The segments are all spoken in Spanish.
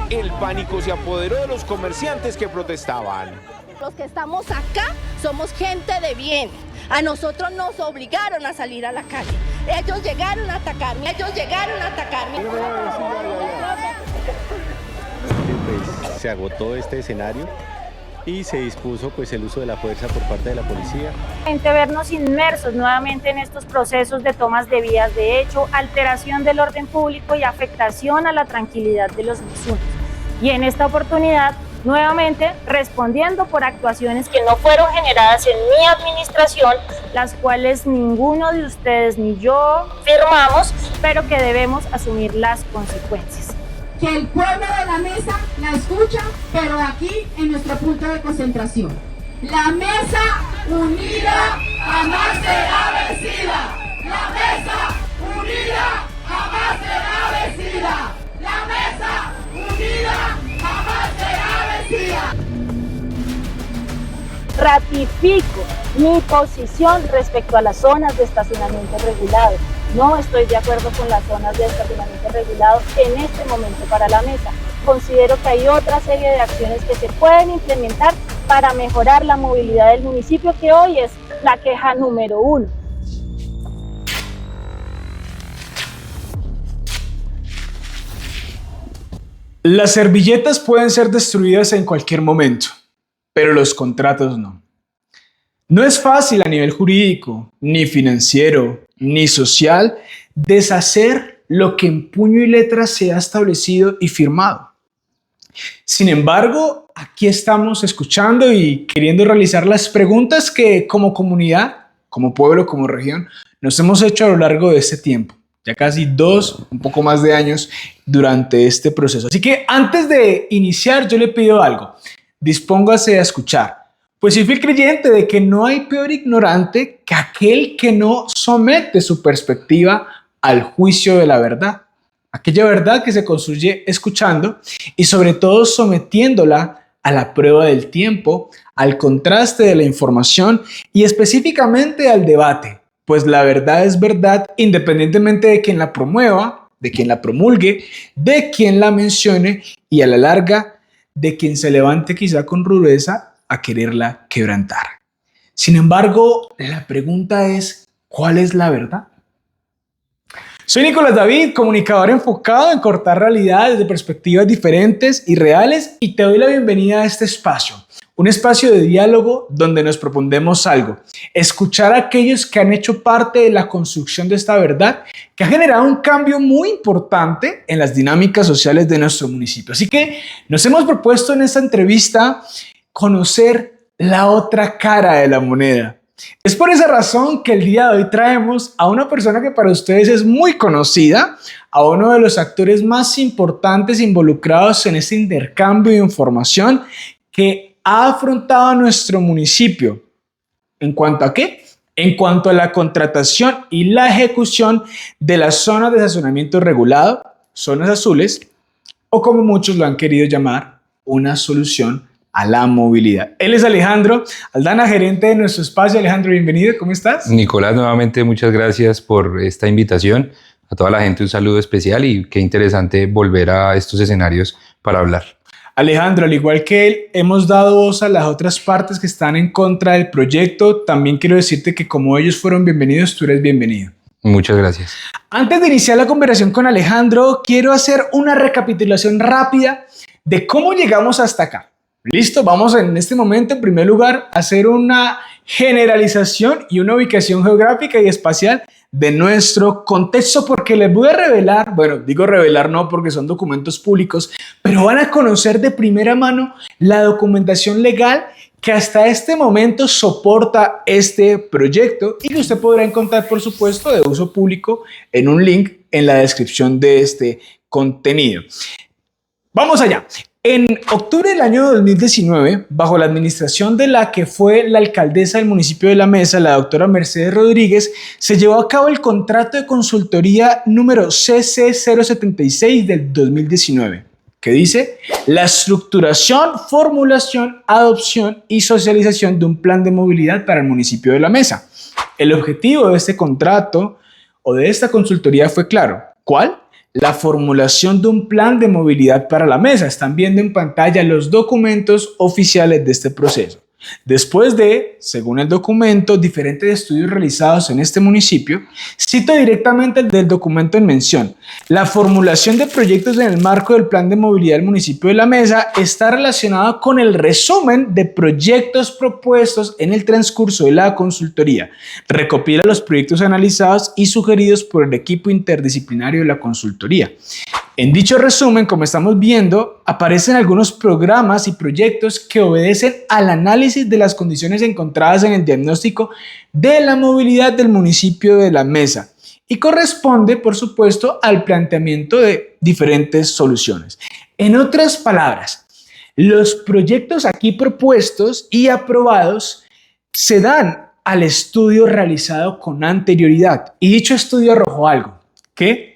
El pánico se apoderó de los comerciantes que protestaban. Los que estamos acá somos gente de bien. A nosotros nos obligaron a salir a la calle. Ellos llegaron a atacarme. Pues, se agotó este escenario y se dispuso pues el uso de la fuerza por parte de la policía. Vernos inmersos nuevamente en estos procesos de tomas de vías de hecho, alteración del orden público y afectación a la tranquilidad de los mismos. Y en esta oportunidad, nuevamente respondiendo por actuaciones que no fueron generadas en mi administración, las cuales ninguno de ustedes ni yo firmamos, pero que debemos asumir las consecuencias. Que el pueblo de la mesa la escucha, pero aquí en nuestro punto de concentración. La mesa unida jamás será vencida. La mesa unida jamás será vencida. La mesa unida jamás será vencida. Ratifico mi posición respecto a las zonas de estacionamiento regulado. No estoy de acuerdo con las zonas de estacionamiento regulado en este momento para la mesa. Considero que hay otra serie de acciones que se pueden implementar para mejorar la movilidad del municipio, que hoy es la queja número 1. Las servilletas pueden ser destruidas en cualquier momento, pero los contratos no. No es fácil a nivel jurídico, ni financiero, ni social, deshacer lo que en puño y letra se ha establecido y firmado. Sin embargo, aquí estamos escuchando y queriendo realizar las preguntas que como comunidad, como pueblo, como región, nos hemos hecho a lo largo de este tiempo. Ya casi 2, un poco más de años durante este proceso. Así que antes de iniciar, yo le pido algo. Dispóngase a escuchar. Pues soy fiel creyente de que no hay peor ignorante que aquel que no somete su perspectiva al juicio de la verdad. Aquella verdad que se construye escuchando y sobre todo sometiéndola a la prueba del tiempo, al contraste de la información y específicamente al debate. Pues la verdad es verdad independientemente de quien la promueva, de quien la promulgue, de quien la mencione y a la larga de quien se levante quizá con rudeza a quererla quebrantar. Sin embargo, la pregunta es, ¿cuál es la verdad? Soy Nicolás David, comunicador enfocado en cortar realidades de perspectivas diferentes y reales, y te doy la bienvenida a este espacio. Un espacio de diálogo donde nos propondemos algo, escuchar a aquellos que han hecho parte de la construcción de esta verdad que ha generado un cambio muy importante en las dinámicas sociales de nuestro municipio. Así que nos hemos propuesto en esta entrevista conocer la otra cara de la moneda. Es por esa razón que el día de hoy traemos a una persona que para ustedes es muy conocida, a uno de los actores más importantes involucrados en este intercambio de información que ha afrontado a nuestro municipio. ¿En cuanto a qué? En cuanto a la contratación y la ejecución de las zonas de estacionamiento regulado, zonas azules, o como muchos lo han querido llamar, una solución a la movilidad. Él es Alejandro Aldana, gerente de nuestro espacio. Alejandro, bienvenido, ¿cómo estás? Nicolás, nuevamente muchas gracias por esta invitación. A toda la gente un saludo especial y qué interesante volver a estos escenarios para hablar. Alejandro, al igual que él, hemos dado voz a las otras partes que están en contra del proyecto. También quiero decirte que como ellos fueron bienvenidos, tú eres bienvenido. Muchas gracias. Antes de iniciar la conversación con Alejandro, quiero hacer una recapitulación rápida de cómo llegamos hasta acá. Listo, vamos en este momento en primer lugar a hacer una generalización y una ubicación geográfica y espacial de nuestro contexto, porque les voy a revelar, bueno, digo revelar no porque son documentos públicos, pero van a conocer de primera mano la documentación legal que hasta este momento soporta este proyecto y que usted podrá encontrar, por supuesto, de uso público en un link en la descripción de este contenido. Vamos allá. En octubre del año 2019, bajo la administración de la que fue la alcaldesa del municipio de La Mesa, la doctora Mercedes Rodríguez, se llevó a cabo el contrato de consultoría número CC076 del 2019, que dice la estructuración, formulación, adopción y socialización de un plan de movilidad para el municipio de La Mesa. El objetivo de este contrato o de esta consultoría fue claro. ¿Cuál? la formulación de un plan de movilidad para la mesa. Están viendo en pantalla los documentos oficiales de este proceso. Después de, según el documento, diferentes estudios realizados en este municipio, cito directamente del documento en mención. La formulación de proyectos en el marco del plan de movilidad del municipio de La Mesa está relacionada con el resumen de proyectos propuestos en el transcurso de la consultoría. Recopila los proyectos analizados y sugeridos por el equipo interdisciplinario de la consultoría. En dicho resumen, como estamos viendo, aparecen algunos programas y proyectos que obedecen al análisis de las condiciones encontradas en el diagnóstico de la movilidad del municipio de La Mesa y corresponde, por supuesto, al planteamiento de diferentes soluciones. En otras palabras, los proyectos aquí propuestos y aprobados se dan al estudio realizado con anterioridad. Y dicho estudio arrojó algo, que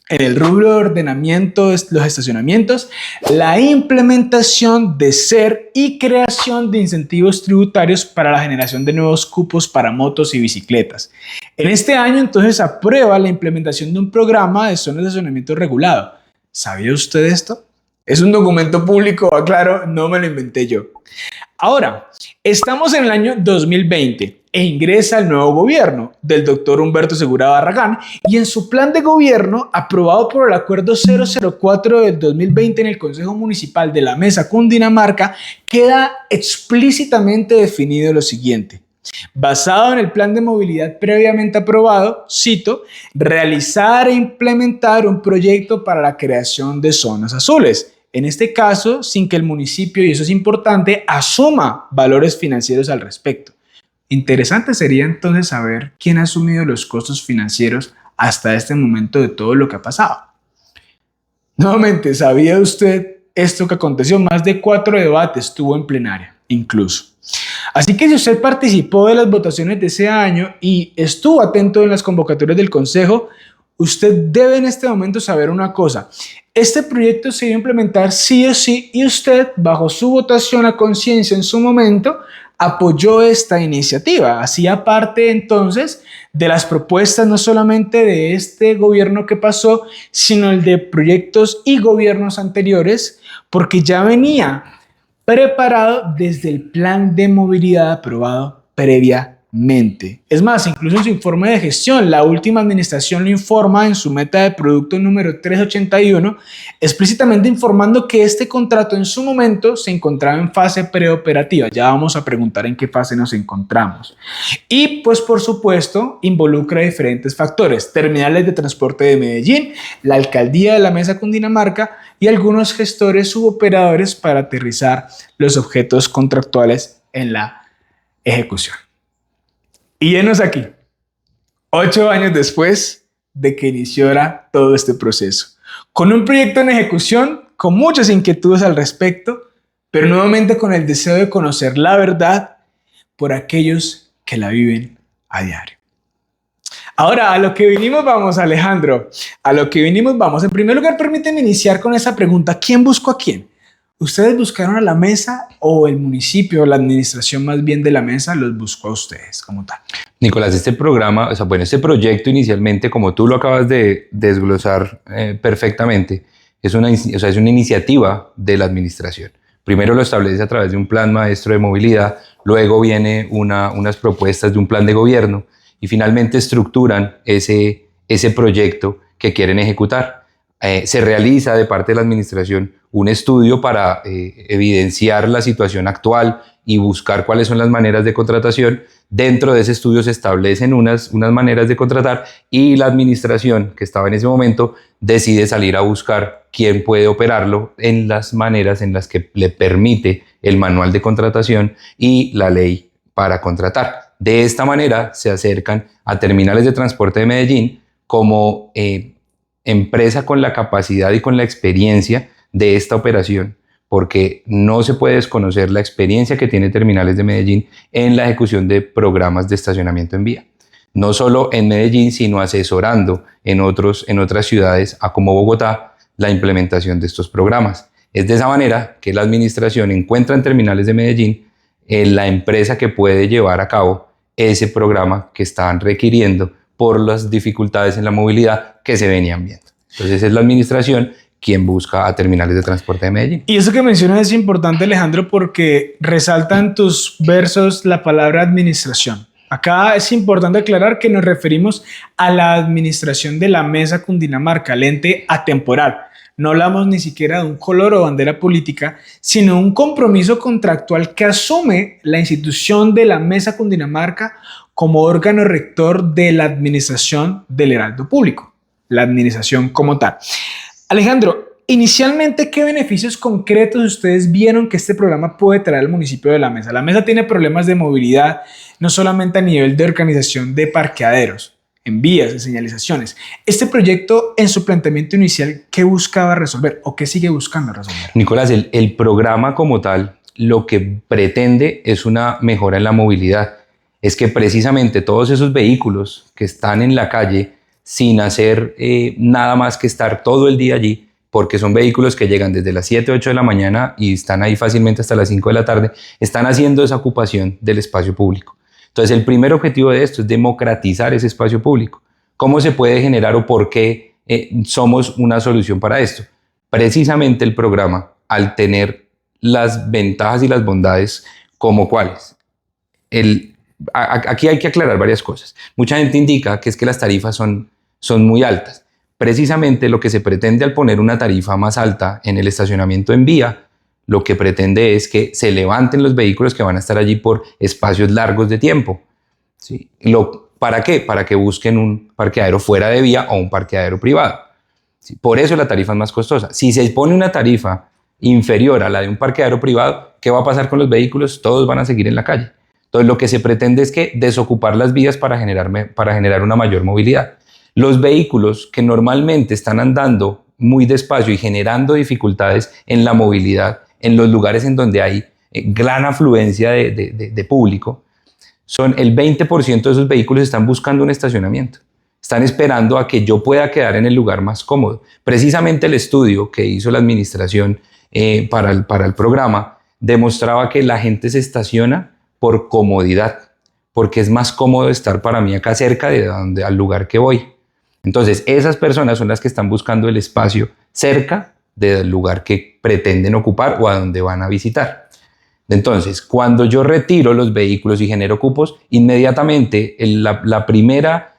en el rubro de ordenamiento de los estacionamientos, la implementación de SER y creación de incentivos tributarios para la generación de nuevos cupos para motos y bicicletas. En este año, entonces, aprueba la implementación de un programa de zonas de estacionamiento regulado. ¿Sabía usted esto? Es un documento público, aclaro, no me lo inventé yo. Ahora, estamos en el año 2020 e ingresa el nuevo gobierno del doctor Humberto Segura Barragán y en su plan de gobierno, aprobado por el Acuerdo 004 del 2020 en el Consejo Municipal de La Mesa, Cundinamarca, queda explícitamente definido lo siguiente. Basado en el plan de movilidad previamente aprobado, cito, realizar e implementar un proyecto para la creación de zonas azules. En este caso, sin que el municipio, y eso es importante, asuma valores financieros al respecto. Interesante sería entonces saber quién ha asumido los costos financieros hasta este momento de todo lo que ha pasado. Nuevamente, ¿sabía usted esto que aconteció? Más de 4 debates tuvo en plenaria, incluso. Así que si usted participó de las votaciones de ese año y estuvo atento en las convocatorias del Consejo, usted debe en este momento saber una cosa. Este proyecto se iba a implementar sí o sí y usted, bajo su votación a conciencia en su momento, apoyó esta iniciativa. Hacía parte entonces de las propuestas no solamente de este gobierno que pasó, sino el de proyectos y gobiernos anteriores, porque ya venía preparado desde el plan de movilidad aprobado previamente. Es más, incluso en su informe de gestión, la última administración lo informa en su meta de producto número 381, explícitamente informando que este contrato en su momento se encontraba en fase preoperativa. Ya vamos a preguntar en qué fase nos encontramos. Y pues por supuesto involucra diferentes factores, terminales de transporte de Medellín, la alcaldía de La Mesa, Cundinamarca y algunos gestores suboperadores para aterrizar los objetos contractuales en la ejecución. Y enos aquí, 8 años después de que iniciara todo este proceso, con un proyecto en ejecución, con muchas inquietudes al respecto, pero nuevamente con el deseo de conocer la verdad por aquellos que la viven a diario. Ahora, a lo que vinimos vamos, Alejandro, a lo que vinimos vamos. En primer lugar, permíteme iniciar con esa pregunta, ¿quién buscó a quién? ¿Ustedes buscaron a La Mesa o el municipio, la administración más bien de La Mesa, los buscó a ustedes como tal? Nicolás, este programa, este proyecto inicialmente, como tú lo acabas de desglosar perfectamente, es una iniciativa de la administración. Primero lo establece a través de un plan maestro de movilidad, luego viene unas propuestas de un plan de gobierno y finalmente estructuran ese proyecto que quieren ejecutar. Se realiza de parte de la administración un estudio para evidenciar la situación actual y buscar cuáles son las maneras de contratación. Dentro de ese estudio se establecen unas maneras de contratar y la administración que estaba en ese momento decide salir a buscar quién puede operarlo en las maneras en las que le permite el manual de contratación y la ley para contratar. De esta manera se acercan a Terminales de Transporte de Medellín como empresa con la capacidad y con la experiencia de esta operación, porque no se puede desconocer la experiencia que tiene Terminales de Medellín en la ejecución de programas de estacionamiento en vía. No solo en Medellín, sino asesorando en otras ciudades, como Bogotá, la implementación de estos programas. Es de esa manera que la administración encuentra en Terminales de Medellín la empresa que puede llevar a cabo ese programa que estaban requiriendo por las dificultades en la movilidad que se venían viendo. Entonces es la administración quien busca a terminales de transporte de Medellín. Y eso que mencionas es importante, Alejandro, porque resaltan tus versos la palabra administración. Acá es importante aclarar que nos referimos a la administración de la Mesa Cundinamarca, el ente atemporal. No hablamos ni siquiera de un color o bandera política, sino un compromiso contractual que asume la institución de la Mesa Cundinamarca como órgano rector de la administración del Heraldo Público, la administración como tal. Alejandro, inicialmente, ¿qué beneficios concretos ustedes vieron que este programa puede traer al municipio de La Mesa? La Mesa tiene problemas de movilidad, no solamente a nivel de organización de parqueaderos, en vías, en señalizaciones. Este proyecto, en su planteamiento inicial, ¿qué buscaba resolver o qué sigue buscando resolver? Nicolás, el programa como tal, lo que pretende es una mejora en la movilidad. Es que precisamente todos esos vehículos que están en la calle sin hacer nada más que estar todo el día allí, porque son vehículos que llegan desde las 7, 8 de la mañana y están ahí fácilmente hasta las 5 de la tarde, están haciendo esa ocupación del espacio público. Entonces, el primer objetivo de esto es democratizar ese espacio público. ¿Cómo se puede generar o por qué somos una solución para esto? Precisamente el programa, al tener las ventajas y las bondades como cuáles. Aquí hay que aclarar varias cosas. Mucha gente indica que es que las tarifas son muy altas. Precisamente lo que se pretende al poner una tarifa más alta en el estacionamiento en vía, lo que pretende es que se levanten los vehículos que van a estar allí por espacios largos de tiempo. ¿Sí? ¿Para qué? Para que busquen un parqueadero fuera de vía o un parqueadero privado. ¿Sí? Por eso la tarifa es más costosa. Si se pone una tarifa inferior a la de un parqueadero privado, ¿qué va a pasar con los vehículos? Todos van a seguir en la calle. Entonces lo que se pretende es que desocupar las vías para generar una mayor movilidad. Los vehículos que normalmente están andando muy despacio y generando dificultades en la movilidad, en los lugares en donde hay gran afluencia de público, son el 20% de esos vehículos están buscando un estacionamiento. Están esperando a que yo pueda quedar en el lugar más cómodo. Precisamente el estudio que hizo la administración para el programa demostraba que la gente se estaciona por comodidad, porque es más cómodo estar para mí acá cerca al lugar que voy. Entonces, esas personas son las que están buscando el espacio cerca del lugar que pretenden ocupar o a donde van a visitar. Entonces, cuando yo retiro los vehículos y genero cupos, inmediatamente la primera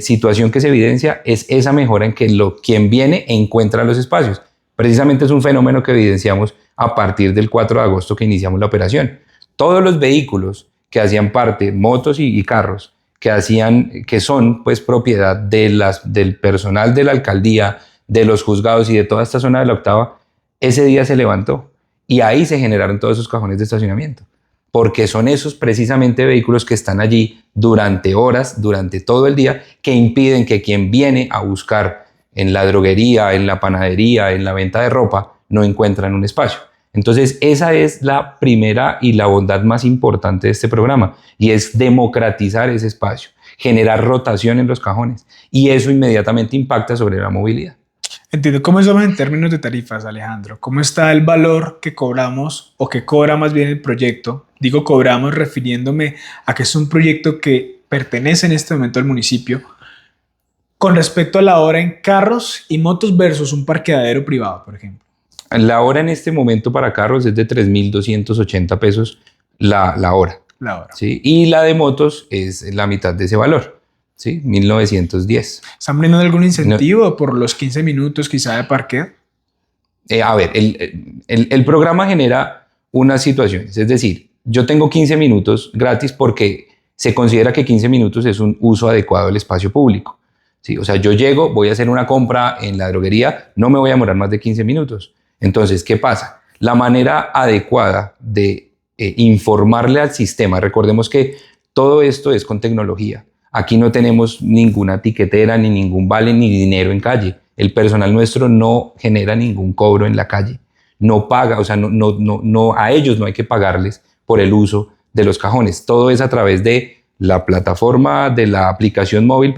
situación que se evidencia es esa mejora en que quien viene encuentra los espacios. Precisamente es un fenómeno que evidenciamos a partir del 4 de agosto que iniciamos la operación. Todos los vehículos que hacían parte, motos y carros, que son pues propiedad del personal de la alcaldía, de los juzgados y de toda esta zona de la octava, ese día se levantó y ahí se generaron todos esos cajones de estacionamiento, porque son esos precisamente vehículos que están allí durante horas, durante todo el día, que impiden que quien viene a buscar en la droguería, en la panadería, en la venta de ropa, no encuentran un espacio. Entonces, esa es la primera y la bondad más importante de este programa, y es democratizar ese espacio, generar rotación en los cajones, y eso inmediatamente impacta sobre la movilidad. Entiendo. ¿Cómo estamos en términos de tarifas, Alejandro? ¿Cómo está el valor que cobramos o que cobra más bien el proyecto? Digo cobramos refiriéndome a que es un proyecto que pertenece en este momento al municipio con respecto a la hora en carros y motos versus un parqueadero privado, por ejemplo. La hora en este momento para carros es de 3.280 pesos la hora. ¿Sí? Y la de motos es la mitad de ese valor, ¿sí? 1.910. ¿Están brindando algún incentivo por los 15 minutos quizá de parqueo? A ver, el programa genera unas situaciones. Es decir, yo tengo 15 minutos gratis porque se considera que 15 minutos es un uso adecuado del espacio público. ¿Sí? O sea, yo llego, voy a hacer una compra en la droguería, no me voy a demorar más de 15 minutos. Entonces, ¿qué pasa? La manera adecuada de informarle al sistema, recordemos que todo esto es con tecnología. Aquí no tenemos ninguna tiquetera, ni ningún vale, ni dinero en calle. El personal nuestro no genera ningún cobro en la calle. No paga, o sea, a ellos no hay que pagarles por el uso de los cajones. Todo es a través de la plataforma, de la aplicación móvil,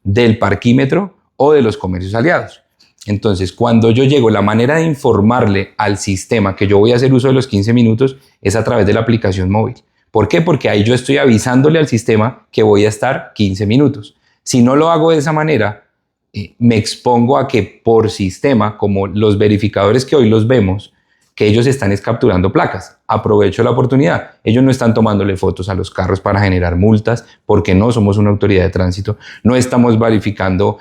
del parquímetro o de los comercios aliados. Entonces, cuando yo llego, la manera de informarle al sistema que yo voy a hacer uso de los 15 minutos es a través de la aplicación móvil. ¿Por qué? Porque ahí yo estoy avisándole al sistema que voy a estar 15 minutos. Si no lo hago de esa manera, me expongo a que por sistema, como los verificadores que hoy los vemos, que ellos están capturando placas. Aprovecho la oportunidad. Ellos no están tomándole fotos a los carros para generar multas, porque no somos una autoridad de tránsito. No estamos verificando,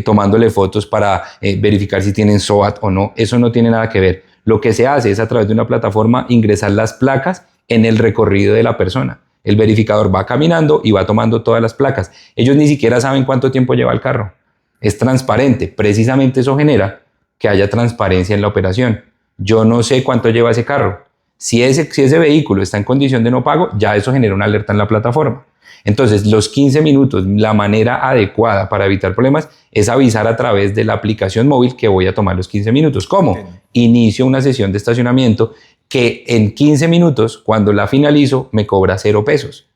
tomándole fotos para verificar si tienen SOAT o no. Eso no tiene nada que ver. Lo que se hace es, a través de una plataforma, ingresar las placas en el recorrido de la persona. El verificador va caminando y va tomando todas las placas. Ellos ni siquiera saben cuánto tiempo lleva el carro. Es transparente. Precisamente eso genera que haya transparencia en la operación. Yo no sé cuánto lleva ese carro. Si ese vehículo está en condición de no pago, ya eso genera una alerta en la plataforma. Entonces, los 15 minutos, la manera adecuada para evitar problemas es avisar a través de la aplicación móvil que voy a tomar los 15 minutos. ¿Cómo? Inicio una sesión de estacionamiento que en 15 minutos, cuando la finalizo, me cobra 0 pesos.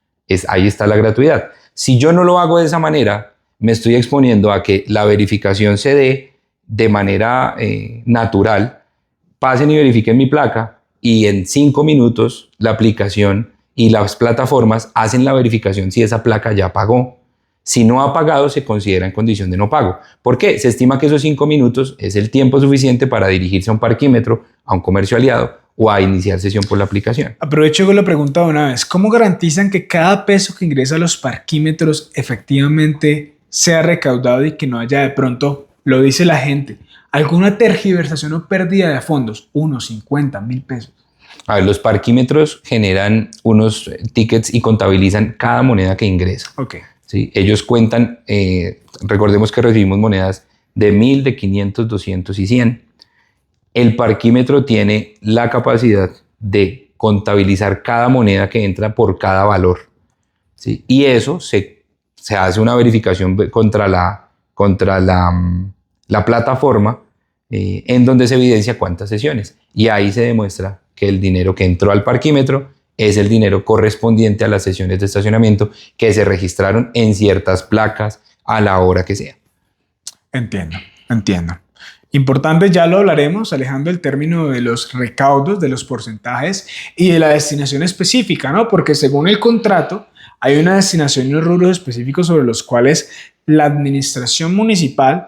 Ahí está la gratuidad. Si yo no lo hago de esa manera, me estoy exponiendo a que la verificación se dé de manera natural. Pasen y verifiquen mi placa y en 5 minutos la aplicación y las plataformas hacen la verificación si esa placa ya pagó. Si no ha pagado, se considera en condición de no pago. ¿Por qué? Se estima que esos 5 minutos es el tiempo suficiente para dirigirse a un parquímetro, a un comercio aliado o a iniciar sesión por la aplicación. Aprovecho con la pregunta de una vez. ¿Cómo garantizan que cada peso que ingresa a los parquímetros efectivamente sea recaudado y que no haya de pronto, lo dice la gente, alguna tergiversación o pérdida de fondos? 1, 50, 1.000 pesos. A ver, los parquímetros generan unos tickets y contabilizan cada moneda que ingresa. Okay. ¿Sí? Ellos cuentan, recordemos que recibimos monedas de 1.000, de 500, 200 y 100. El parquímetro tiene la capacidad de contabilizar cada moneda que entra por cada valor. ¿Sí? Y eso se hace una verificación contra la plataforma en donde se evidencia cuántas sesiones. Y ahí se demuestra que el dinero que entró al parquímetro es el dinero correspondiente a las sesiones de estacionamiento que se registraron en ciertas placas a la hora que sea. Entiendo. Importante, ya lo hablaremos, alejando el término de los recaudos, de los porcentajes y de la destinación específica, ¿no? Porque según el contrato hay una destinación y unos rubros específicos sobre los cuales la administración municipal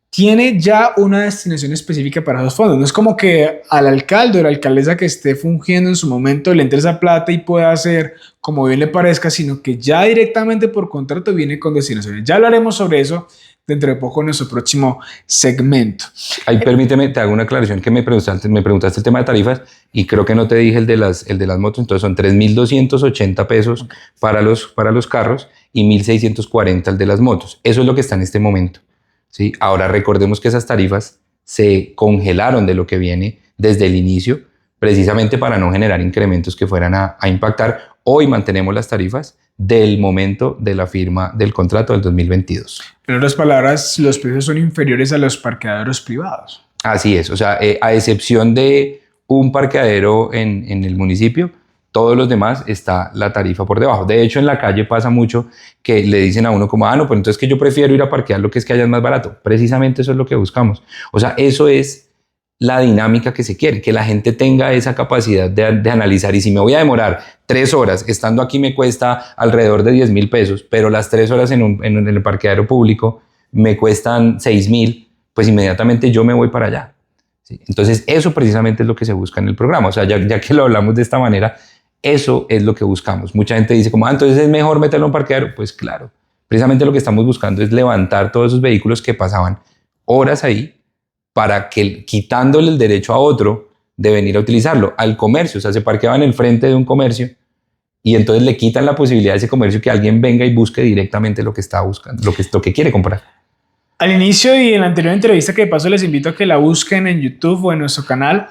tiene ya una destinación específica para esos fondos. No es como que al alcalde o la alcaldesa que esté fungiendo en su momento le entre esa plata y pueda hacer como bien le parezca, sino que ya directamente por contrato viene con destinaciones. Ya hablaremos sobre eso dentro de poco en nuestro próximo segmento. Ahí permíteme, te hago una aclaración que me preguntaste el tema de tarifas y creo que no te dije el de las motos. Entonces son 3.280 pesos para los carros y 1.640 el de las motos. Eso es lo que está en este momento. ¿Sí? Ahora recordemos que esas tarifas se congelaron de lo que viene desde el inicio, precisamente para no generar incrementos que fueran a impactar. Hoy mantenemos las tarifas del momento de la firma del contrato del 2022. En otras palabras, los precios son inferiores a los parqueaderos privados. Así es, o sea, a excepción de un parqueadero en el municipio, todos los demás está la tarifa por debajo. De hecho, en la calle pasa mucho que le dicen a uno como, no, pues entonces que yo prefiero ir a parquear lo que es que haya más barato. Precisamente eso es lo que buscamos. O sea, eso es la dinámica que se quiere, que la gente tenga esa capacidad de analizar. Y si me voy a demorar 3 horas, estando aquí me cuesta alrededor de 10.000 pesos, pero las 3 horas en el parqueadero público me cuestan 6.000, pues inmediatamente yo me voy para allá. ¿Sí? Entonces, eso precisamente es lo que se busca en el programa. O sea, ya que lo hablamos de esta manera, eso es lo que buscamos. Mucha gente dice como, entonces es mejor meterlo en un parqueadero. Pues claro, precisamente lo que estamos buscando es levantar todos esos vehículos que pasaban horas ahí para que, quitándole el derecho a otro de venir a utilizarlo, al comercio. O sea, se parqueaban en el frente de un comercio y entonces le quitan la posibilidad a ese comercio que alguien venga y busque directamente lo que está buscando, lo que quiere comprar. Al inicio y en la anterior entrevista, que de paso les invito a que la busquen en YouTube o en nuestro canal,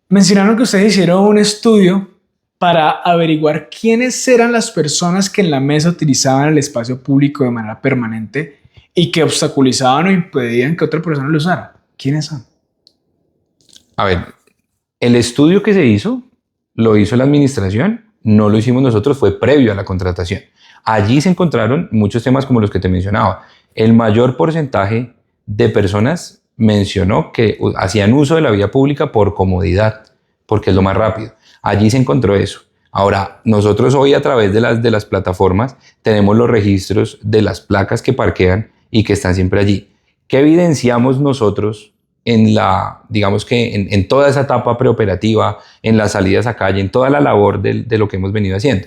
mencionaron que ustedes hicieron un estudio para averiguar quiénes eran las personas que en la mesa utilizaban el espacio público de manera permanente y que obstaculizaban o impedían que otra persona lo usara. ¿Quiénes son? A ver, el estudio que se hizo, lo hizo la administración, no lo hicimos nosotros, fue previo a la contratación. Allí se encontraron muchos temas como los que te mencionaba. El mayor porcentaje de personas mencionó que hacían uso de la vía pública por comodidad, porque es lo más rápido. Allí se encontró eso. Ahora, nosotros hoy a través de las plataformas tenemos los registros de las placas que parquean y que están siempre allí. ¿Qué evidenciamos nosotros en digamos que en toda esa etapa preoperativa, en las salidas a calle, en toda la labor de lo que hemos venido haciendo?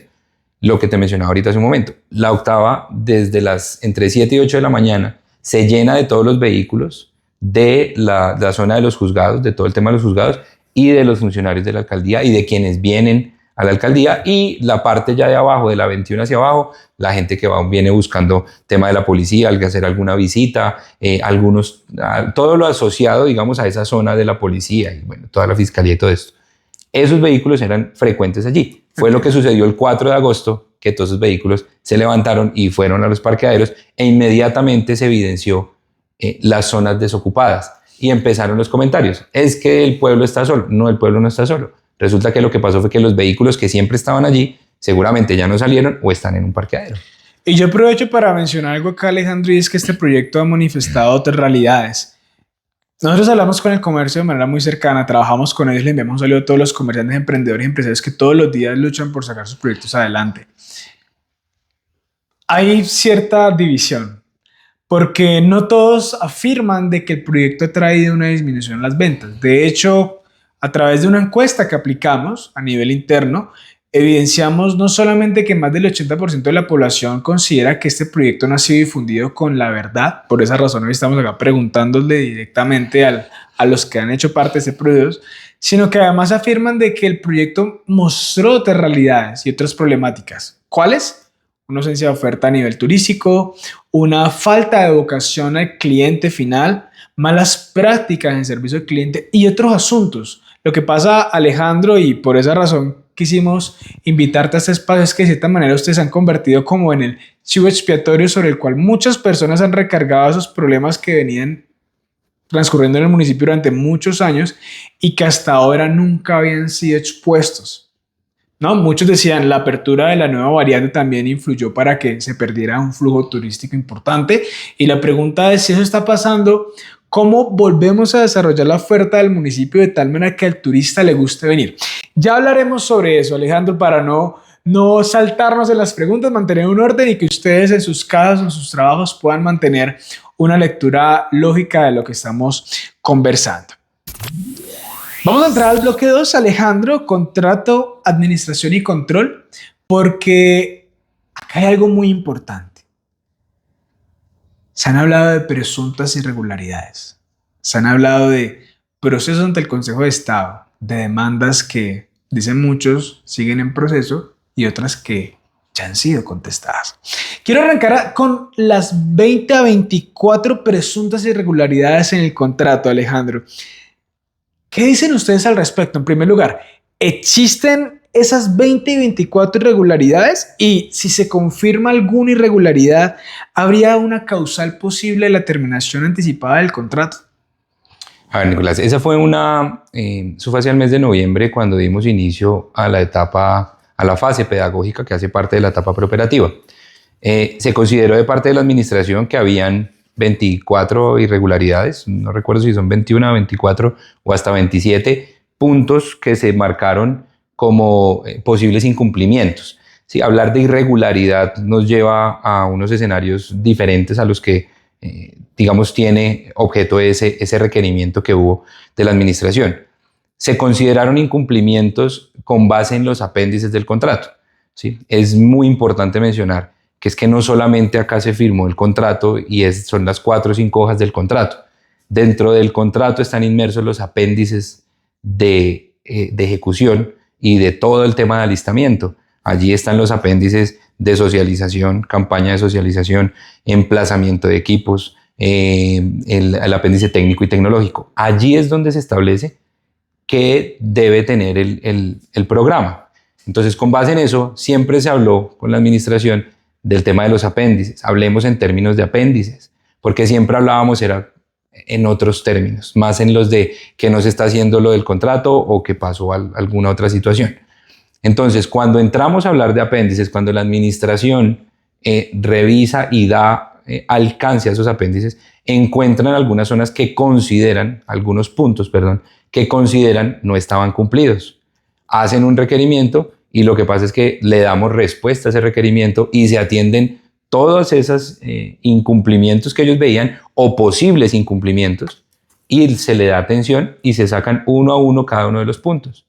Lo que te mencionaba ahorita hace un momento. La octava, desde entre 7 y 8 de la mañana, se llena de todos los vehículos de la zona de los juzgados, de todo el tema de los juzgados y de los funcionarios de la alcaldía y de quienes vienen a la alcaldía, y la parte ya de abajo, de la 21 hacia abajo, la gente que viene buscando tema de la policía, al que hacer alguna visita, todo lo asociado, digamos, a esa zona de la policía y bueno, toda la fiscalía y todo esto. Esos vehículos eran frecuentes allí. Fue lo que sucedió el 4 de agosto, que todos esos vehículos se levantaron y fueron a los parqueaderos e inmediatamente se evidenció las zonas desocupadas y empezaron los comentarios. Es que el pueblo está solo. No, el pueblo no está solo. Resulta que lo que pasó fue que los vehículos que siempre estaban allí seguramente ya no salieron o están en un parqueadero. Y yo aprovecho para mencionar algo acá, Alejandro, y es que este proyecto ha manifestado otras realidades. Nosotros hablamos con el comercio de manera muy cercana, trabajamos con ellos, le enviamos un saludo a todos los comerciantes, emprendedores y empresarios que todos los días luchan por sacar sus proyectos adelante. Hay cierta división, porque no todos afirman de que el proyecto ha traído una disminución en las ventas. De hecho, a través de una encuesta que aplicamos a nivel interno, evidenciamos no solamente que más del 80% de la población considera que este proyecto no ha sido difundido con la verdad. Por esa razón hoy estamos acá preguntándole directamente a los que han hecho parte de este proyecto, sino que además afirman de que el proyecto mostró otras realidades y otras problemáticas. ¿Cuáles? Una ausencia de oferta a nivel turístico, una falta de vocación al cliente final, malas prácticas en servicio al cliente y otros asuntos. Lo que pasa, Alejandro, y por esa razón quisimos invitarte a este espacio, es que de cierta manera ustedes se han convertido como en el chivo expiatorio sobre el cual muchas personas han recargado esos problemas que venían transcurriendo en el municipio durante muchos años y que hasta ahora nunca habían sido expuestos, ¿no? Muchos decían la apertura de la nueva variante también influyó para que se perdiera un flujo turístico importante, y la pregunta es si eso está pasando, ¿cómo volvemos a desarrollar la oferta del municipio de tal manera que al turista le guste venir? Ya hablaremos sobre eso, Alejandro, para no saltarnos en las preguntas, mantener un orden y que ustedes en sus casas, en sus trabajos puedan mantener una lectura lógica de lo que estamos conversando. Vamos a entrar al bloque 2, Alejandro, contrato, administración y control, porque acá hay algo muy importante. Se han hablado de presuntas irregularidades, se han hablado de procesos ante el Consejo de Estado, de demandas que, dicen muchos, siguen en proceso y otras que ya han sido contestadas. Quiero arrancar con las 20 a 24 presuntas irregularidades en el contrato, Alejandro. ¿Qué dicen ustedes al respecto? En primer lugar, ¿existen esas 20 y 24 irregularidades? Y si se confirma alguna irregularidad, ¿habría una causal posible de la terminación anticipada del contrato? A ver, Nicolás, eso fue hacia el mes de noviembre cuando dimos inicio a la fase pedagógica que hace parte de la etapa preoperativa. Se consideró de parte de la administración que habían 24 irregularidades, no recuerdo si son 21, 24 o hasta 27 puntos que se marcaron como posibles incumplimientos. Sí, hablar de irregularidad nos lleva a unos escenarios diferentes a los que, digamos, tiene objeto ese requerimiento que hubo de la administración. Se consideraron incumplimientos con base en los apéndices del contrato. ¿Sí? Es muy importante mencionar que es que no solamente acá se firmó el contrato y son las 4 o 5 hojas del contrato. Dentro del contrato están inmersos los apéndices de ejecución y de todo el tema de alistamiento. Allí están los apéndices de socialización, campaña de socialización, emplazamiento de equipos, el apéndice técnico y tecnológico. Allí es donde se establece que debe tener el programa. Entonces, con base en eso, siempre se habló con la administración del tema de los apéndices. Hablemos en términos de apéndices, porque siempre hablábamos era en otros términos, más en los de que no se está haciendo lo del contrato o que pasó alguna otra situación. Entonces, cuando entramos a hablar de apéndices, cuando la administración revisa y da alcance a esos apéndices, encuentran algunas zonas que consideran, algunos puntos, que consideran no estaban cumplidos. Hacen un requerimiento y lo que pasa es que le damos respuesta a ese requerimiento y se atienden todos esos incumplimientos que ellos veían o posibles incumplimientos y se le da atención y se sacan uno a uno cada uno de los puntos.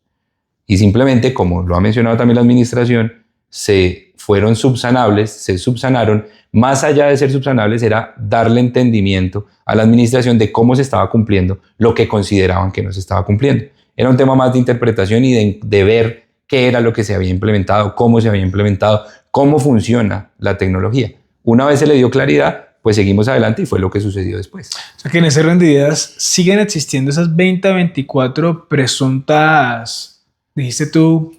Y simplemente, como lo ha mencionado también la administración, se fueron subsanables, se subsanaron. Más allá de ser subsanables era darle entendimiento a la administración de cómo se estaba cumpliendo lo que consideraban que no se estaba cumpliendo. Era un tema más de interpretación y de ver qué era lo que se había implementado, cómo se había implementado, cómo funciona la tecnología. Una vez se le dio claridad, pues seguimos adelante y fue lo que sucedió después. O sea que en ese orden de ideas siguen existiendo esas 20 a 24 presuntas, dijiste tú,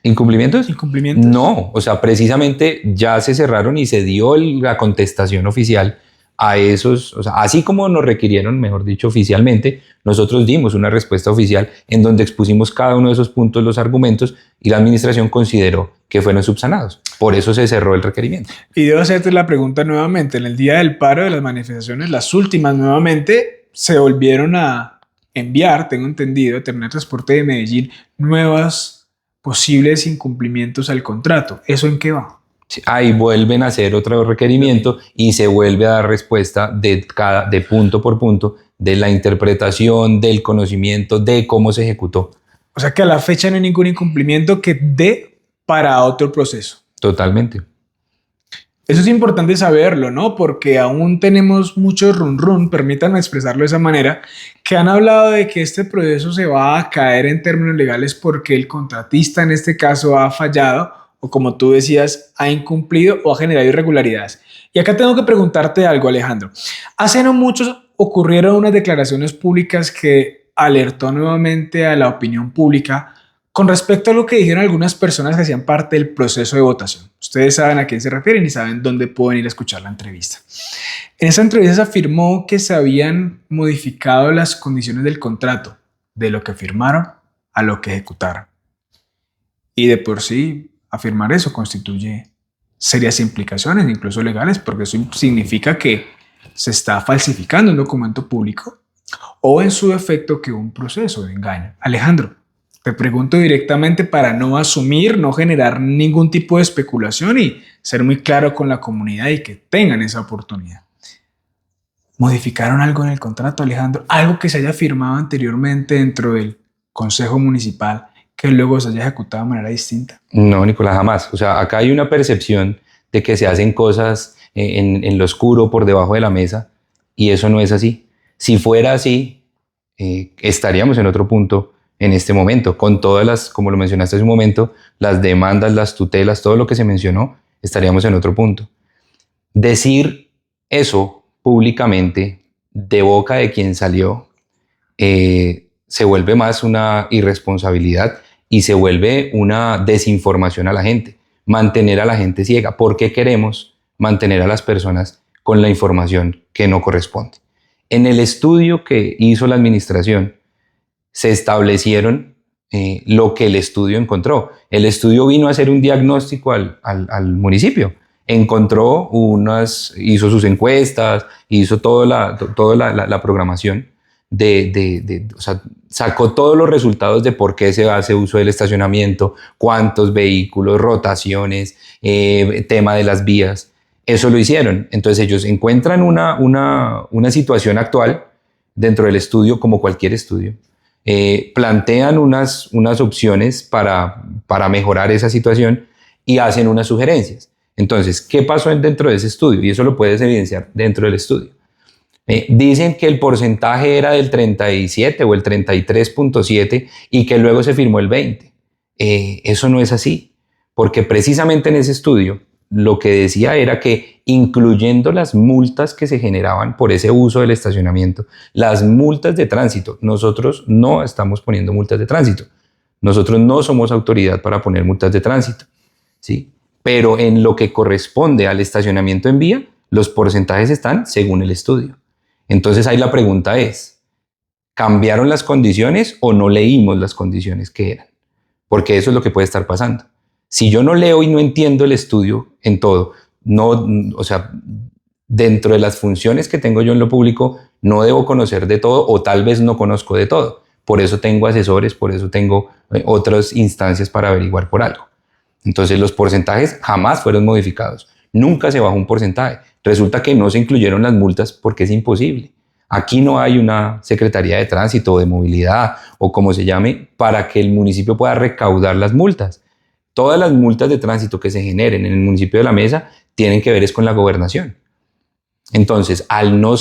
¿Incumplimientos? incumplimientos. No, o sea, precisamente ya se cerraron y se dio la contestación oficial a esos, o sea, así como nos requirieron, mejor dicho, oficialmente, nosotros dimos una respuesta oficial en donde expusimos cada uno de esos puntos, los argumentos, y la administración consideró que fueron subsanados. Por eso se cerró el requerimiento. Y debo hacerte la pregunta nuevamente. En el día del paro de las manifestaciones, las últimas nuevamente, se volvieron a enviar, tengo entendido, Terminal de Transporte de Medellín, nuevas posibles incumplimientos al contrato. ¿Eso en qué va? Sí, ahí vuelven a hacer otro requerimiento y se vuelve a dar respuesta de punto por punto de la interpretación, del conocimiento, de cómo se ejecutó. O sea que a la fecha no hay ningún incumplimiento que dé para otro proceso. Totalmente. Eso es importante saberlo, ¿no? Porque aún tenemos mucho run, permítanme expresarlo de esa manera, que han hablado de que este proceso se va a caer en términos legales porque el contratista en este caso ha fallado o, como tú decías, ha incumplido o ha generado irregularidades. Y acá tengo que preguntarte algo, Alejandro. Hace no mucho ocurrieron unas declaraciones públicas que alertó nuevamente a la opinión pública con respecto a lo que dijeron algunas personas que hacían parte del proceso de votación. Ustedes saben a quién se refieren y saben dónde pueden ir a escuchar la entrevista. En esa entrevista se afirmó que se habían modificado las condiciones del contrato, de lo que firmaron a lo que ejecutaron. Y de por sí, afirmar eso constituye serias implicaciones, incluso legales, porque eso significa que se está falsificando un documento público o, en su defecto, que hubo un proceso de engaño. Alejandro, te pregunto directamente para no asumir, no generar ningún tipo de especulación y ser muy claro con la comunidad y que tengan esa oportunidad. ¿Modificaron algo en el contrato, Alejandro? ¿Algo que se haya firmado anteriormente dentro del Consejo Municipal que luego se haya ejecutado de manera distinta? No, Nicolás, jamás. O sea, acá hay una percepción de que se hacen cosas en lo oscuro, por debajo de la mesa, y eso no es así. Si fuera así, estaríamos en otro punto en este momento, con todas las, como lo mencionaste hace un momento, las demandas, las tutelas, todo lo que se mencionó, estaríamos en otro punto. Decir eso públicamente, de boca de quien salió, se vuelve más una irresponsabilidad y se vuelve una desinformación a la gente, mantener a la gente ciega. ¿Por qué queremos mantener a las personas con la información que no corresponde? En el estudio que hizo la administración, se establecieron lo que el estudio encontró. El estudio vino a hacer un diagnóstico al municipio. Encontró hizo sus encuestas, hizo toda la programación o sea, sacó todos los resultados de por qué se hace uso del estacionamiento, cuántos vehículos, rotaciones, tema de las vías. Eso lo hicieron. Entonces ellos encuentran una situación actual dentro del estudio, como cualquier estudio. Plantean unas opciones para mejorar esa situación y hacen unas sugerencias. Entonces, ¿qué pasó dentro de ese estudio? Y eso lo puedes evidenciar dentro del estudio. Dicen que el porcentaje era del 37 o el 33.7 y que luego se firmó el 20. Eso no es así, porque precisamente en ese estudio lo que decía era que, incluyendo las multas que se generaban por ese uso del estacionamiento, las multas de tránsito, nosotros no estamos poniendo multas de tránsito. Nosotros no somos autoridad para poner multas de tránsito, ¿sí? Pero en lo que corresponde al estacionamiento en vía, los porcentajes están según el estudio. Entonces ahí la pregunta es, ¿cambiaron las condiciones o no leímos las condiciones que eran? Porque eso es lo que puede estar pasando. Si yo no leo y no entiendo el estudio en todo, o sea, dentro de las funciones que tengo yo en lo público, no debo conocer de todo o tal vez no conozco de todo. Por eso tengo asesores, por eso tengo otras instancias para averiguar por algo. Entonces los porcentajes jamás fueron modificados. nunca se bajó un porcentaje. Resulta que no se incluyeron las multas porque es imposible. Aquí no hay una Secretaría de Tránsito o de Movilidad o como se llame para que el municipio pueda recaudar las multas. Todas las multas de tránsito que se generen en el municipio de La Mesa tienen que ver es con la gobernación. Entonces, al no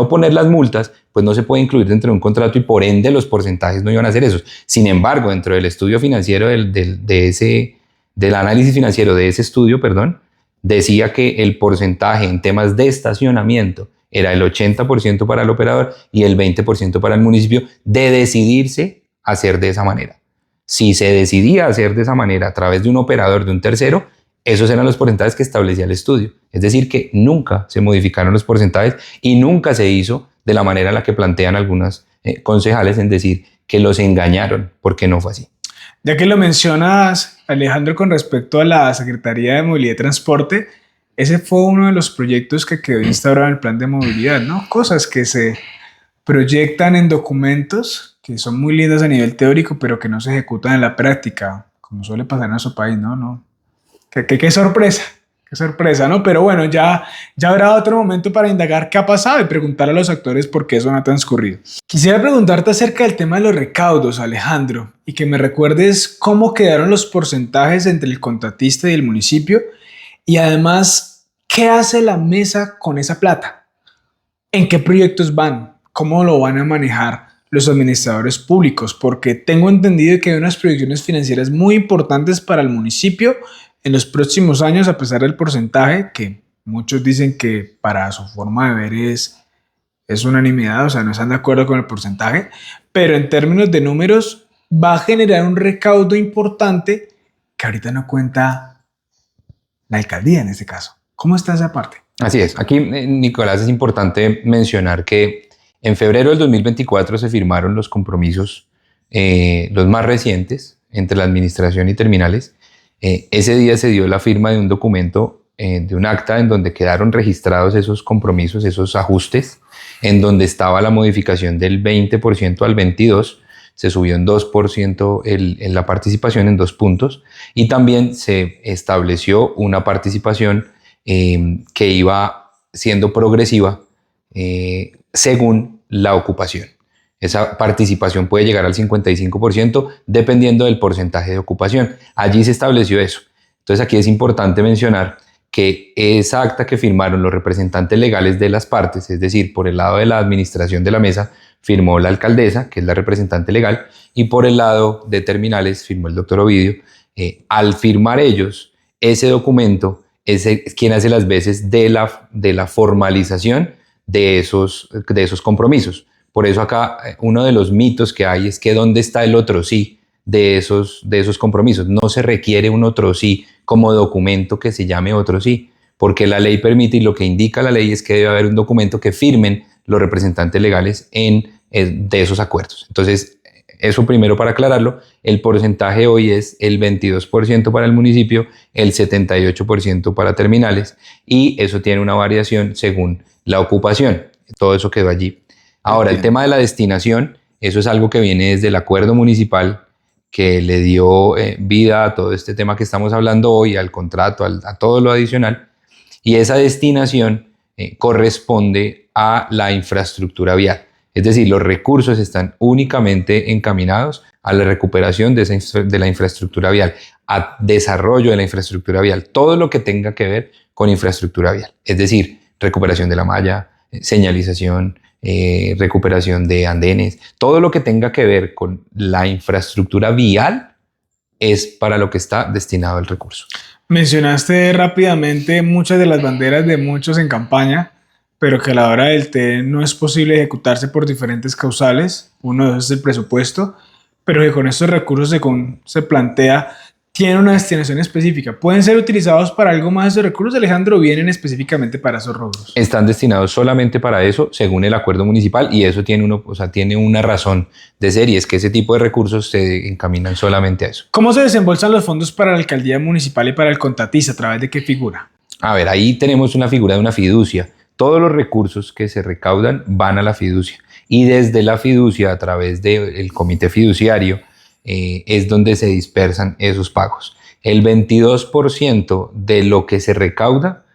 poner las multas, pues no se puede incluir dentro de un contrato y por ende los porcentajes no iban a ser esos. Sin embargo, dentro del estudio financiero del análisis financiero de ese estudio, decía que el porcentaje en temas de estacionamiento era el 80% para el operador y el 20% para el municipio de decidirse hacer de esa manera. Si se decidía hacer de esa manera a través de un operador, de un tercero, esos eran los porcentajes que establecía el estudio. Es decir, que nunca se modificaron los porcentajes y nunca se hizo de la manera en la que plantean algunos concejales en decir que los engañaron, porque no fue así. Ya que lo mencionas, Alejandro, con respecto a la Secretaría de Movilidad y Transporte, ese fue uno de los proyectos que quedó instaurado en el plan de movilidad, ¿no? Cosas que se proyectan en documentos que son muy lindas a nivel teórico, pero que no se ejecutan en la práctica, como suele pasar en nuestro país, ¿no? Qué sorpresa, ¿no? Pero bueno, ya habrá otro momento para indagar qué ha pasado y preguntar a los actores por qué eso no ha transcurrido. Quisiera preguntarte acerca del tema de los recaudos, Alejandro, y que me recuerdes cómo quedaron los porcentajes entre el contratista y el municipio, y además, ¿qué hace la mesa con esa plata? ¿En qué proyectos van? ¿Cómo lo van a manejar los administradores públicos? Porque tengo entendido que hay unas proyecciones financieras muy importantes para el municipio en los próximos años, a pesar del porcentaje que muchos dicen que para su forma de ver es unanimidad, o sea, no están de acuerdo con el porcentaje, pero en términos de números va a generar un recaudo importante que ahorita no cuenta la alcaldía en este caso. ¿Cómo está esa parte? Así es. Aquí, Nicolás, es importante mencionar que en febrero del 2024 se firmaron los compromisos, los más recientes, entre la administración y terminales. Ese día se dio la firma de un documento, de un acta en donde quedaron registrados esos compromisos, esos ajustes, en donde estaba la modificación del 20% al 22%, se subió en 2% en la participación en 2 puntos y también se estableció una participación que iba siendo progresiva según la ocupación. Esa participación puede llegar al 55% dependiendo del porcentaje de ocupación. Allí se estableció eso. Entonces aquí es importante mencionar que esa acta que firmaron los representantes legales de las partes, es decir, por el lado de la administración de la mesa, firmó la alcaldesa, que es la representante legal, y por el lado de terminales firmó el doctor Ovidio. Al firmar ellos ese documento, es quien hace las veces de la formalización de esos compromisos. Por eso acá uno de los mitos que hay es que ¿dónde está el otro sí de esos compromisos? No se requiere un otro sí como documento que se llame otro sí, porque la ley permite y lo que indica la ley es que debe haber un documento que firmen los representantes legales de esos acuerdos. Entonces, eso primero para aclararlo, el porcentaje hoy es el 22% para el municipio, el 78% para terminales y eso tiene una variación según la ocupación. Todo eso quedó allí. Ahora, el tema de la destinación, eso es algo que viene desde el acuerdo municipal que le dio vida a todo este tema que estamos hablando hoy, al contrato, a todo lo adicional. Y esa destinación corresponde a la infraestructura vial. Es decir, los recursos están únicamente encaminados a la recuperación de la infraestructura vial, a desarrollo de la infraestructura vial, todo lo que tenga que ver con infraestructura vial. Es decir, recuperación de la malla, señalización, recuperación de andenes, todo lo que tenga que ver con la infraestructura vial es para lo que está destinado el recurso. Mencionaste rápidamente muchas de las banderas de muchos en campaña, pero que a la hora del té no es posible ejecutarse por diferentes causales. Uno de esos es el presupuesto, pero que con estos recursos, según se plantea, tienen una destinación específica. ¿Pueden ser utilizados para algo más esos recursos, Alejandro, o vienen específicamente para esos rubros? Están destinados solamente para eso, según el acuerdo municipal, y eso tiene una razón de ser, y es que ese tipo de recursos se encaminan solamente a eso. ¿Cómo se desembolsan los fondos para la alcaldía municipal y para el contratista? ¿A través de qué figura? A ver, ahí tenemos una figura de una fiducia. Todos los recursos que se recaudan van a la fiducia, y desde la fiducia, a través del comité fiduciario, es donde se dispersan esos pagos. El 22% de lo que se recauda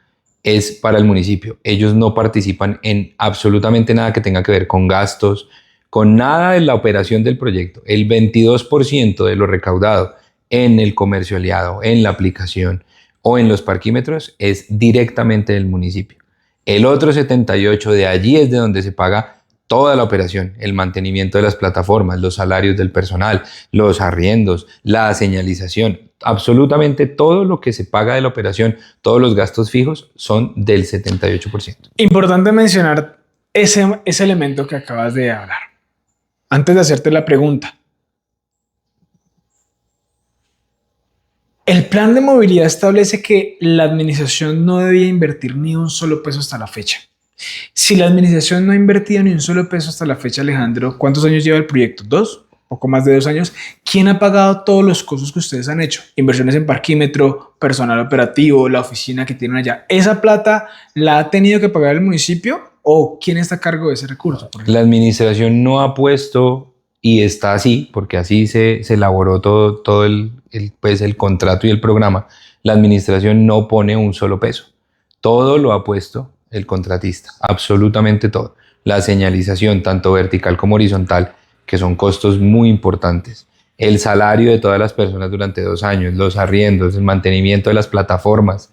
es para el municipio. Ellos no participan en absolutamente nada que tenga que ver con gastos, con nada de la operación del proyecto. El 22% de lo recaudado en el comercio aliado, en la aplicación o en los parquímetros es directamente del municipio. El otro 78% de allí es de donde se paga toda la operación, el mantenimiento de las plataformas, los salarios del personal, los arriendos, la señalización, absolutamente todo lo que se paga de la operación, todos los gastos fijos son del 78%. Importante mencionar ese elemento que acabas de hablar. Antes de hacerte la pregunta, el plan de movilidad establece que la administración no debía invertir ni un solo peso hasta la fecha. Si la administración no ha invertido ni un solo peso hasta la fecha, Alejandro, ¿cuántos años lleva el proyecto? ¿2? Poco más de 2 años. ¿Quién ha pagado todos los costos que ustedes han hecho? Inversiones en parquímetro, personal operativo, la oficina que tienen allá. ¿Esa plata la ha tenido que pagar el municipio o quién está a cargo de ese recurso? La administración no ha puesto, y está así, porque así se elaboró todo el contrato y el programa. La administración no pone un solo peso. Todo lo ha puesto el contratista, absolutamente todo. La señalización, tanto vertical como horizontal, que son costos muy importantes. El salario de todas las personas durante 2 años, los arriendos, el mantenimiento de las plataformas,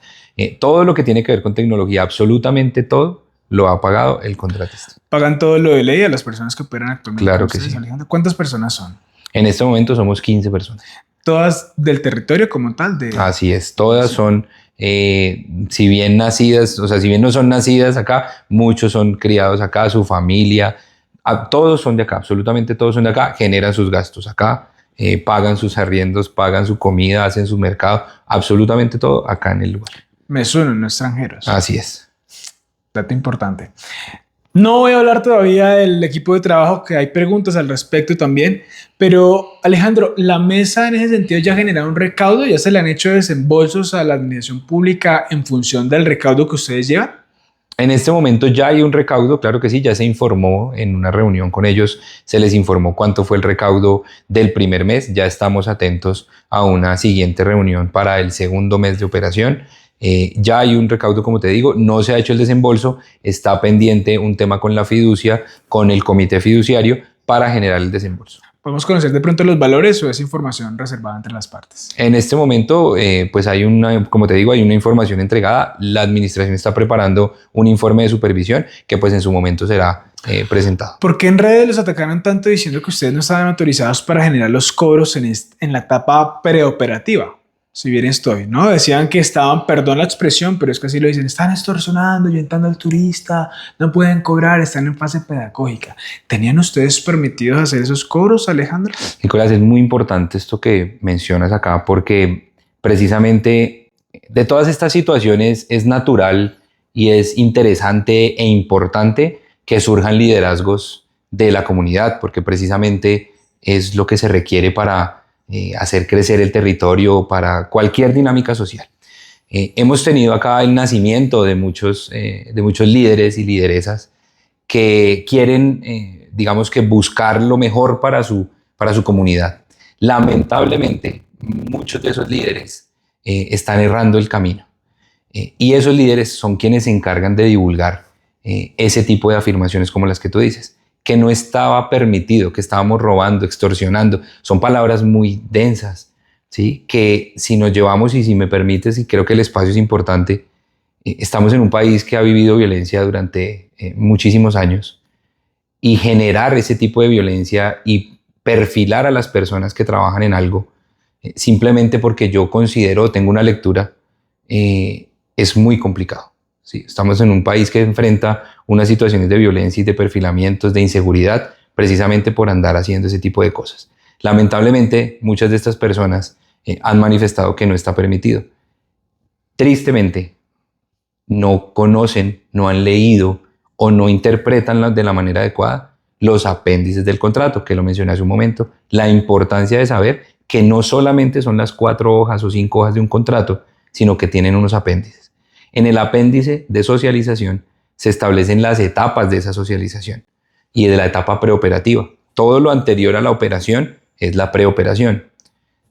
todo lo que tiene que ver con tecnología, absolutamente todo, lo ha pagado el contratista. ¿Pagan todo lo de ley a las personas que operan actualmente? Claro que sí. Alejandro, ¿cuántas personas son? En este momento somos 15 personas. ¿Todas del territorio como tal? Así es, todas son, si bien nacidas, o sea, si bien no son nacidas acá, muchos son criados acá, su familia, todos son de acá, absolutamente todos son de acá, generan sus gastos acá, pagan sus arriendos, pagan su comida, hacen su mercado, absolutamente todo acá en el lugar. Me suenan, no extranjeros. Así es. Dato importante. No voy a hablar todavía del equipo de trabajo, que hay preguntas al respecto también, pero Alejandro, ¿la mesa en ese sentido ya ha generado un recaudo? ¿Ya se le han hecho desembolsos a la administración pública en función del recaudo que ustedes llevan? En este momento ya hay un recaudo, claro que sí, ya se informó en una reunión con ellos, se les informó cuánto fue el recaudo del primer mes, ya estamos atentos a una siguiente reunión para el segundo mes de operación. Ya hay un recaudo, como te digo, no se ha hecho el desembolso, está pendiente un tema con la fiducia, con el comité fiduciario para generar el desembolso. ¿Podemos conocer de pronto los valores o es información reservada entre las partes? En este momento, pues hay como te digo, hay una información entregada. La administración está preparando un informe de supervisión que pues en su momento será presentado. ¿Por qué en redes los atacaron tanto diciendo que ustedes no estaban autorizados para generar los cobros en la etapa preoperativa? Si bien estoy, ¿no? Decían que estaban, perdón la expresión, pero es que así lo dicen, están extorsionando, ahuyentando al turista, no pueden cobrar, están en fase pedagógica. ¿Tenían ustedes permitidos hacer esos cobros, Alejandro? Nicolás, es muy importante esto que mencionas acá porque precisamente de todas estas situaciones es natural y es interesante e importante que surjan liderazgos de la comunidad porque precisamente es lo que se requiere para hacer crecer el territorio para cualquier dinámica social. Hemos tenido acá el nacimiento de muchos líderes y lideresas que quieren, digamos que buscar lo mejor para su comunidad. Lamentablemente, muchos de esos líderes están errando el camino y esos líderes son quienes se encargan de divulgar ese tipo de afirmaciones como las que tú dices. Que no estaba permitido, que estábamos robando, extorsionando. Son palabras muy densas, ¿sí? Que si nos llevamos, y si me permites, y creo que el espacio es importante, estamos en un país que ha vivido violencia durante muchísimos años y generar ese tipo de violencia y perfilar a las personas que trabajan en algo simplemente porque yo considero, tengo una lectura, es muy complicado. Sí, estamos en un país que enfrenta unas situaciones de violencia y de perfilamientos, de inseguridad, precisamente por andar haciendo ese tipo de cosas. Lamentablemente, muchas de estas personas han manifestado que no está permitido. Tristemente, no conocen, no han leído o no interpretan de la manera adecuada los apéndices del contrato, que lo mencioné hace un momento. La importancia de saber que no solamente son las 4 hojas o 5 hojas de un contrato, sino que tienen unos apéndices. En el apéndice de socialización se establecen las etapas de esa socialización y de la etapa preoperativa. Todo lo anterior a la operación es la preoperación.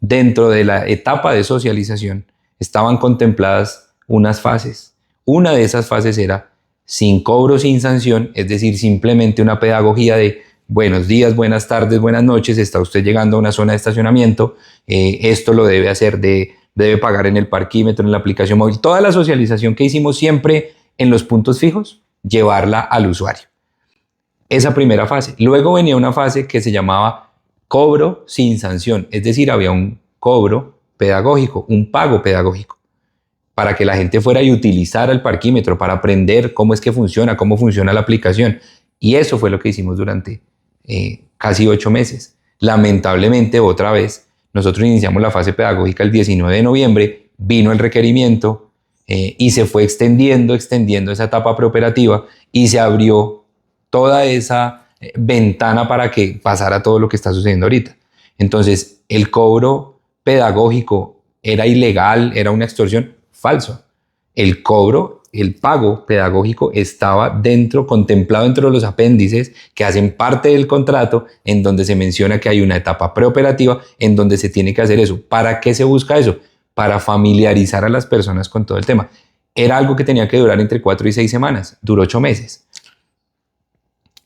dentro de la etapa de socialización estaban contempladas unas fases. Una de esas fases era sin cobro, sin sanción, es decir, simplemente una pedagogía de buenos días, buenas tardes, buenas noches, está usted llegando a una zona de estacionamiento, esto lo debe hacer, debe pagar en el parquímetro, en la aplicación móvil, toda la socialización que hicimos siempre en los puntos fijos, llevarla al usuario. Esa primera fase. Luego venía una fase que se llamaba cobro sin sanción, es decir, había un cobro pedagógico, un pago pedagógico, para que la gente fuera y utilizara el parquímetro, para aprender cómo es que funciona, cómo funciona la aplicación. Y eso fue lo que hicimos durante casi 8 meses. Lamentablemente, otra vez, nosotros iniciamos la fase pedagógica el 19 de noviembre, vino el requerimiento y se fue extendiendo esa etapa preoperativa y se abrió toda esa ventana para que pasara todo lo que está sucediendo ahorita. Entonces, el cobro pedagógico era ilegal, era una extorsión. Falso. El cobro, el pago pedagógico estaba contemplado dentro de los apéndices que hacen parte del contrato, en donde se menciona que hay una etapa preoperativa en donde se tiene que hacer eso. ¿Para qué se busca eso? Para familiarizar a las personas con todo el tema. Era algo que tenía que durar entre 4 y 6 semanas, duró 8 meses.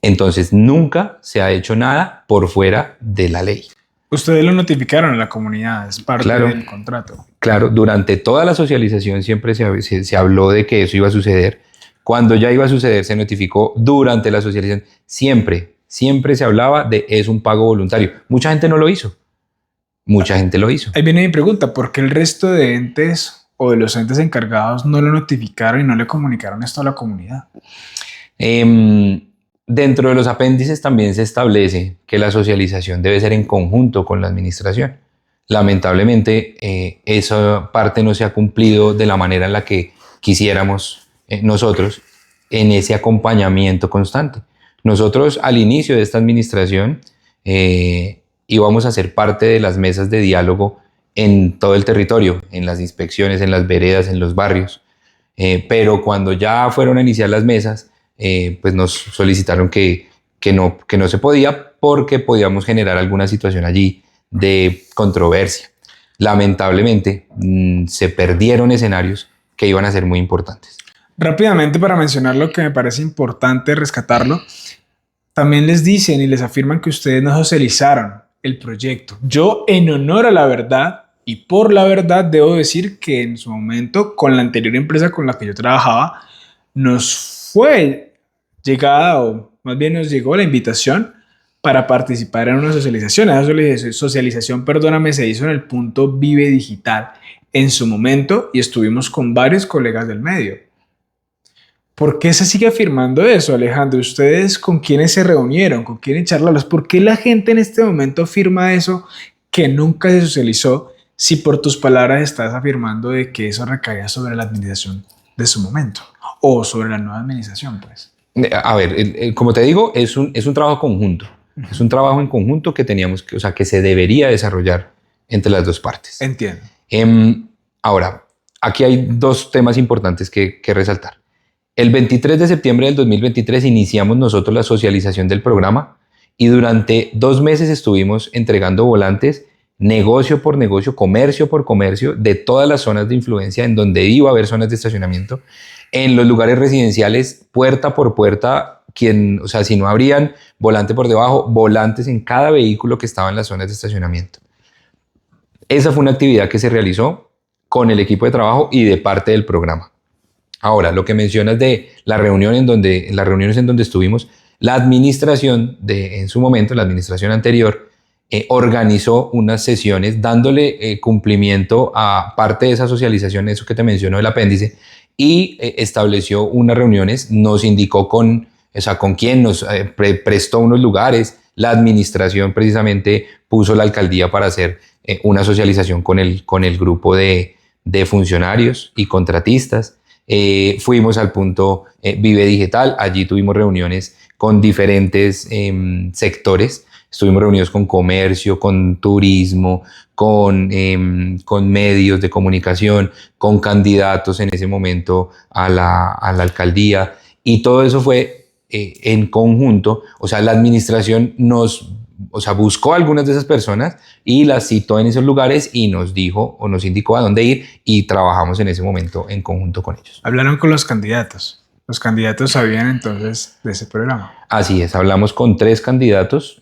Entonces nunca se ha hecho nada por fuera de la ley. Ustedes lo notificaron a la comunidad, es parte del contrato. Claro, durante toda la socialización siempre se habló de que eso iba a suceder. Cuando ya iba a suceder, se notificó durante la socialización. Siempre se hablaba de es un pago voluntario. Mucha gente no lo hizo. Mucha gente lo hizo. Ahí viene mi pregunta, ¿por qué el resto de entes o de los entes encargados no lo notificaron y no le comunicaron esto a la comunidad? Dentro de los apéndices también se establece que la socialización debe ser en conjunto con la administración. Lamentablemente, esa parte no se ha cumplido de la manera en la que quisiéramos nosotros en ese acompañamiento constante. Nosotros al inicio de esta administración íbamos a ser parte de las mesas de diálogo en todo el territorio, en las inspecciones, en las veredas, en los barrios. Pero cuando ya fueron a iniciar las mesas, pues nos solicitaron que no se podía porque podíamos generar alguna situación allí de controversia. Lamentablemente se perdieron escenarios que iban a ser muy importantes. Rápidamente, para mencionar lo que me parece importante rescatarlo, también les dicen y les afirman que ustedes no socializaron el proyecto. Yo, en honor a la verdad y por la verdad, debo decir que en su momento, con la anterior empresa con la que yo trabajaba, nos fue llegada, o más bien nos llegó la invitación para participar en una socialización. Esa socialización, se hizo en el punto Vive Digital en su momento y estuvimos con varios colegas del medio. ¿Por qué se sigue afirmando eso, Alejandro? ¿Ustedes con quiénes se reunieron? ¿Con quiénes charlarlos? ¿Por qué la gente en este momento afirma eso que nunca se socializó si por tus palabras estás afirmando de que eso recaía sobre la administración de su momento o sobre la nueva administración, pues? A ver, como te digo, es un trabajo conjunto. Es un trabajo en conjunto que que se debería desarrollar entre las dos partes. Entiendo. Ahora, aquí hay 2 temas importantes que resaltar. El 23 de septiembre del 2023 iniciamos nosotros la socialización del programa y durante 2 meses estuvimos entregando volantes negocio por negocio, comercio por comercio, de todas las zonas de influencia en donde iba a haber zonas de estacionamiento, en los lugares residenciales, puerta por puerta, si no abrían volante por debajo, volantes en cada vehículo que estaba en las zonas de estacionamiento. Esa fue una actividad que se realizó con el equipo de trabajo y de parte del programa. Ahora, lo que mencionas de las reuniones en donde estuvimos, la administración en su momento, la administración anterior, organizó unas sesiones dándole cumplimiento a parte de esa socialización, eso que te menciono del apéndice, y estableció unas reuniones, nos indicó con quién, nos prestó unos lugares, la administración precisamente puso la alcaldía para hacer una socialización con el grupo de funcionarios y contratistas. Fuimos al punto Vive Digital, allí tuvimos reuniones con diferentes sectores. Estuvimos reunidos con comercio, con turismo, con medios de comunicación, con candidatos en ese momento a la alcaldía, y todo eso fue en conjunto. O sea, la administración nos o sea, buscó a algunas de esas personas y las citó en esos lugares y nos dijo o nos indicó a dónde ir y trabajamos en ese momento en conjunto con ellos. Hablaron con los candidatos. Los candidatos sabían entonces de ese programa. Así es, hablamos con 3 candidatos,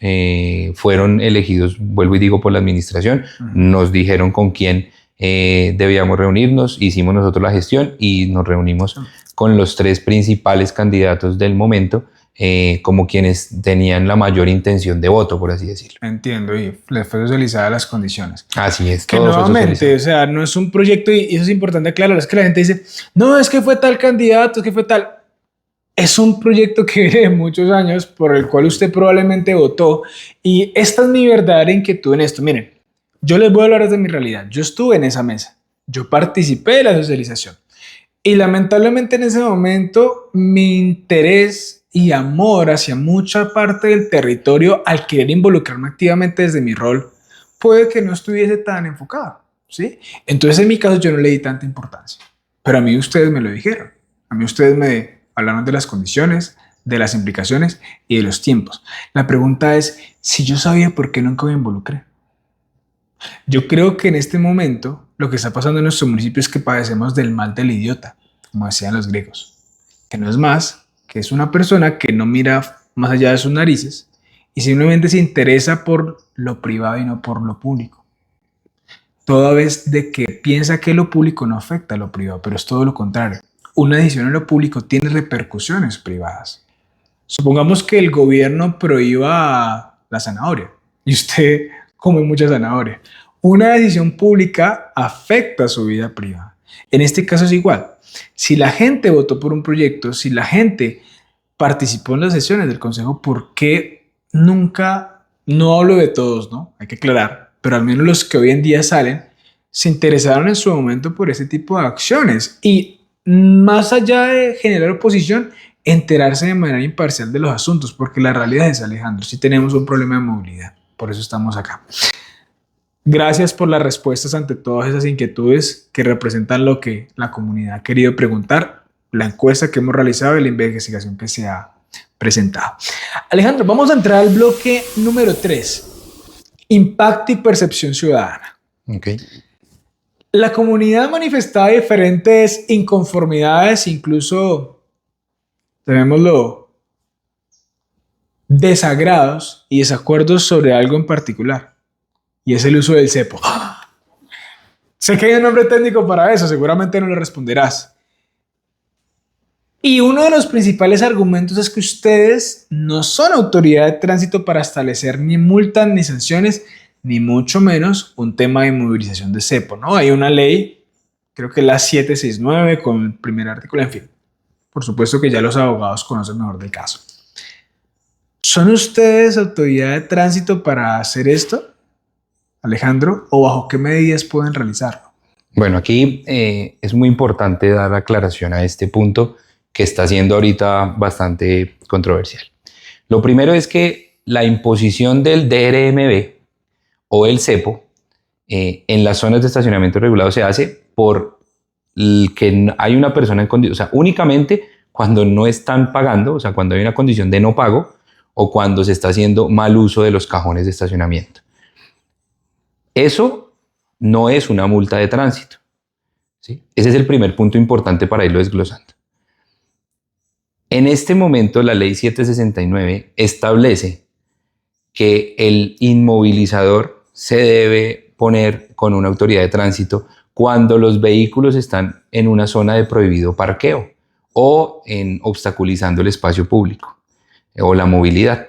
fueron elegidos, vuelvo y digo, por la administración, nos dijeron con quién debíamos reunirnos, hicimos nosotros la gestión y nos reunimos con los 3 principales candidatos del momento, como quienes tenían la mayor intención de voto, por así decirlo. Entiendo, y les fue socializadas las condiciones. Así es. Que todo fue nuevamente, socializado. o sea, no es un proyecto, y eso es importante aclarar, es que la gente dice, no, es que fue tal candidato, es que fue tal. Es un proyecto que viene de muchos años, por el cual usted probablemente votó, y esta es mi verdadera inquietud en esto. Miren, yo les voy a hablar desde mi realidad. Yo estuve en esa mesa, yo participé de la socialización, y lamentablemente en ese momento mi interés y amor hacia mucha parte del territorio al querer involucrarme activamente desde mi rol puede que no estuviese tan enfocado, ¿sí? Entonces en mi caso yo no le di tanta importancia, pero a mí ustedes me lo dijeron, a mí ustedes me hablaron de las condiciones, de las implicaciones y de los tiempos. La pregunta es, si yo sabía, ¿por qué nunca me involucré? Yo creo que en este momento lo que está pasando en nuestro municipio es que padecemos del mal del idiota, como decían los griegos, que no es más que es una persona que no mira más allá de sus narices y simplemente se interesa por lo privado y no por lo público. Toda vez de que piensa que lo público no afecta a lo privado, pero es todo lo contrario. Una decisión en lo público tiene repercusiones privadas. Supongamos que el gobierno prohíba la zanahoria y usted come mucha zanahoria. Una decisión pública afecta su vida privada. En este caso es igual. Si la gente votó por un proyecto, si la gente participó en las sesiones del consejo, ¿por qué nunca, no hablo de todos, ¿no? Hay que aclarar, pero al menos los que hoy en día salen, se interesaron en su momento por ese tipo de acciones? Y más allá de generar oposición, enterarse de manera imparcial de los asuntos, porque la realidad es, Alejandro, sí tenemos un problema de movilidad, por eso estamos acá. Gracias por las respuestas ante todas esas inquietudes que representan lo que la comunidad ha querido preguntar, la encuesta que hemos realizado y la investigación que se ha presentado. Alejandro, vamos a entrar al bloque número 3, impacto y percepción ciudadana. Okay. La comunidad manifestaba diferentes inconformidades, incluso, llamémoslo, desagrados y desacuerdos sobre algo en particular, y es el uso del cepo. Sé que hay un nombre técnico para eso, seguramente no le responderás. Y uno de los principales argumentos es que ustedes no son autoridad de tránsito para establecer ni multas ni sanciones, ni mucho menos un tema de inmovilización de cepo, ¿no? Hay una ley, creo que es la 769 con el primer artículo, en fin. Por supuesto que ya los abogados conocen mejor del caso. ¿Son ustedes autoridad de tránsito para hacer esto, Alejandro, o bajo qué medidas pueden realizarlo? Bueno, aquí es muy importante dar aclaración a este punto que está siendo ahorita bastante controversial. Lo primero es que la imposición del DRMB o el cepo en las zonas de estacionamiento regulado se hace por que hay una persona en condición, o sea, únicamente cuando no están pagando, o sea, cuando hay una condición de no pago o cuando se está haciendo mal uso de los cajones de estacionamiento. Eso no es una multa de tránsito, ¿sí? Ese es el primer punto importante para irlo desglosando. En este momento, la ley 769 establece que el inmovilizador se debe poner con una autoridad de tránsito cuando los vehículos están en una zona de prohibido parqueo o en obstaculizando el espacio público o la movilidad.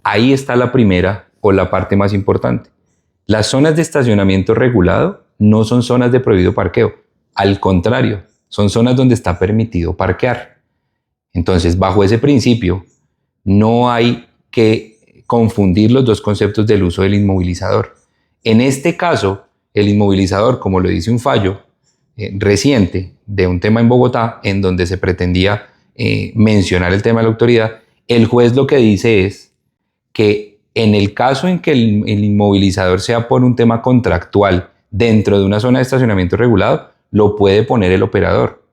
Ahí está la primera o la parte más importante. Las zonas de estacionamiento regulado no son zonas de prohibido parqueo. Al contrario, son zonas donde está permitido parquear. Entonces, bajo ese principio, no hay que confundir los dos conceptos del uso del inmovilizador. En este caso, el inmovilizador, como lo dice un fallo reciente de un tema en Bogotá, en donde se pretendía mencionar el tema de la autoridad, el juez lo que dice es que en el caso en que el inmovilizador sea por un tema contractual dentro de una zona de estacionamiento regulado, lo puede poner el operador,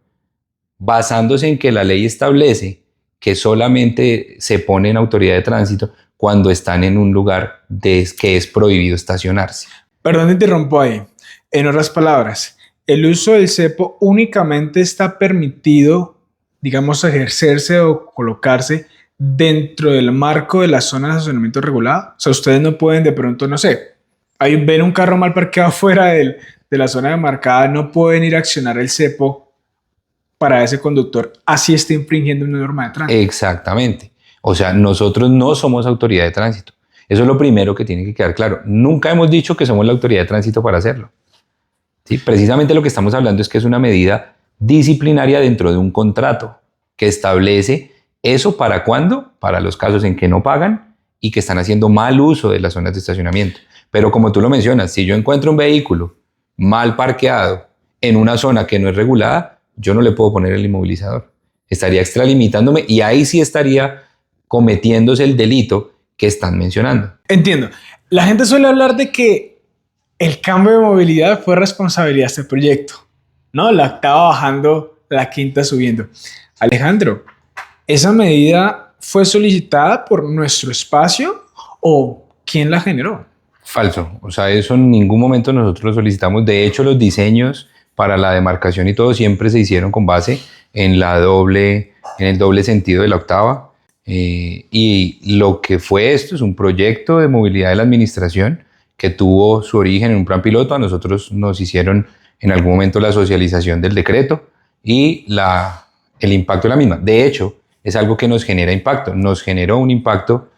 basándose en que la ley establece que solamente se pone en autoridad de tránsito cuando están en un lugar que es prohibido estacionarse. Perdón, te interrumpo ahí. En otras palabras, el uso del cepo únicamente está permitido, digamos, ejercerse o colocarse dentro del marco de la zona de estacionamiento regulada. O sea, ustedes no pueden de pronto, no sé, ahí ven un carro mal parqueado fuera de la zona demarcada, no pueden ir a accionar el cepo para ese conductor, así está infringiendo una norma de tránsito. Exactamente. O sea, nosotros no somos autoridad de tránsito. Eso es lo primero que tiene que quedar claro. Nunca hemos dicho que somos la autoridad de tránsito para hacerlo. ¿Sí? Precisamente lo que estamos hablando es que es una medida disciplinaria dentro de un contrato que establece eso para cuándo, para los casos en que no pagan y que están haciendo mal uso de las zonas de estacionamiento. Pero como tú lo mencionas, si yo encuentro un vehículo mal parqueado en una zona que no es regulada, yo no le puedo poner el inmovilizador. Estaría extralimitándome y ahí sí estaría cometiéndose el delito que están mencionando. Entiendo. La gente suele hablar de que el cambio de movilidad fue responsabilidad de este proyecto, ¿no? La octava bajando, la quinta subiendo. Alejandro, ¿esa medida fue solicitada por nuestro espacio o quién la generó? Falso. O sea, eso en ningún momento nosotros lo solicitamos. De hecho, los diseños para la demarcación y todo siempre se hicieron con base en el doble sentido de la octava. Y lo que fue esto es un proyecto de movilidad de la administración que tuvo su origen en un plan piloto. A nosotros nos hicieron en algún momento la socialización del decreto y el impacto de la misma. De hecho, es algo que nos genera impacto. Nos generó un impacto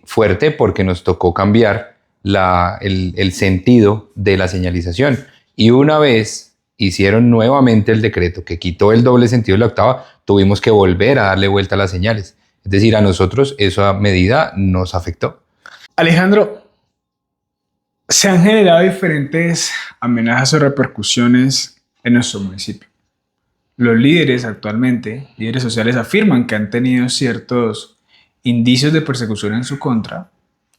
fuerte porque nos tocó cambiar el sentido de la señalización. Y una vez hicieron nuevamente el decreto que quitó el doble sentido de la octava, tuvimos que volver a darle vuelta a las señales. Es decir, a nosotros esa medida nos afectó. Alejandro, se han generado diferentes amenazas o repercusiones en nuestro municipio. Los líderes actualmente, líderes sociales, afirman que han tenido ciertos indicios de persecución en su contra.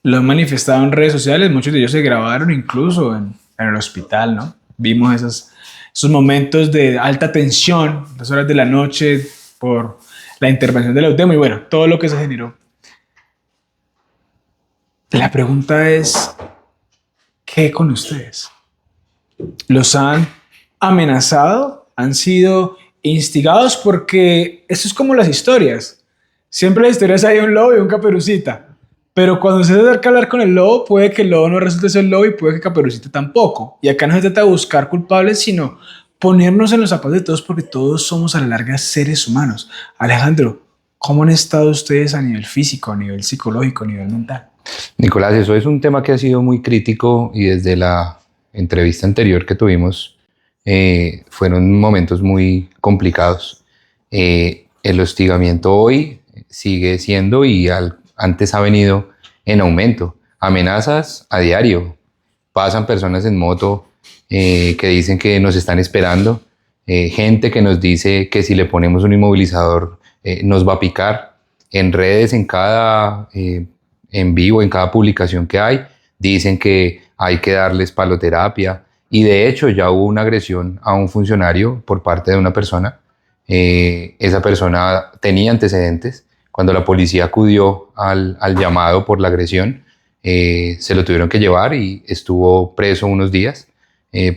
Lo han manifestado en redes sociales, muchos de ellos se grabaron incluso en el hospital, ¿no? Vimos esos momentos de alta tensión, las horas de la noche por la intervención de la UTEM y bueno, todo lo que se generó. La pregunta es, ¿qué con ustedes? ¿Los han amenazado? ¿Han sido instigados? Porque esto es como las historias. Siempre en las historias hay un lobo y un caperucita. Pero cuando se acerca a hablar con el lobo, puede que el lobo no resulte ser el lobo y puede que Caperucita tampoco. Y acá no se trata de buscar culpables, sino ponernos en los zapatos de todos porque todos somos a la larga seres humanos. Alejandro, ¿cómo han estado ustedes a nivel físico, a nivel psicológico, a nivel mental? Nicolás, eso es un tema que ha sido muy crítico y desde la entrevista anterior que tuvimos fueron momentos muy complicados. El hostigamiento hoy sigue siendo y antes ha venido en aumento. Amenazas a diario. Pasan personas en moto que dicen que nos están esperando. Gente que nos dice que si le ponemos un inmovilizador nos va a picar. En redes, en vivo, en cada publicación que hay, dicen que hay que darles paloterapia. Y de hecho ya hubo una agresión a un funcionario por parte de una persona. Esa persona tenía antecedentes. Cuando la policía acudió al llamado por la agresión, se lo tuvieron que llevar y estuvo preso unos días,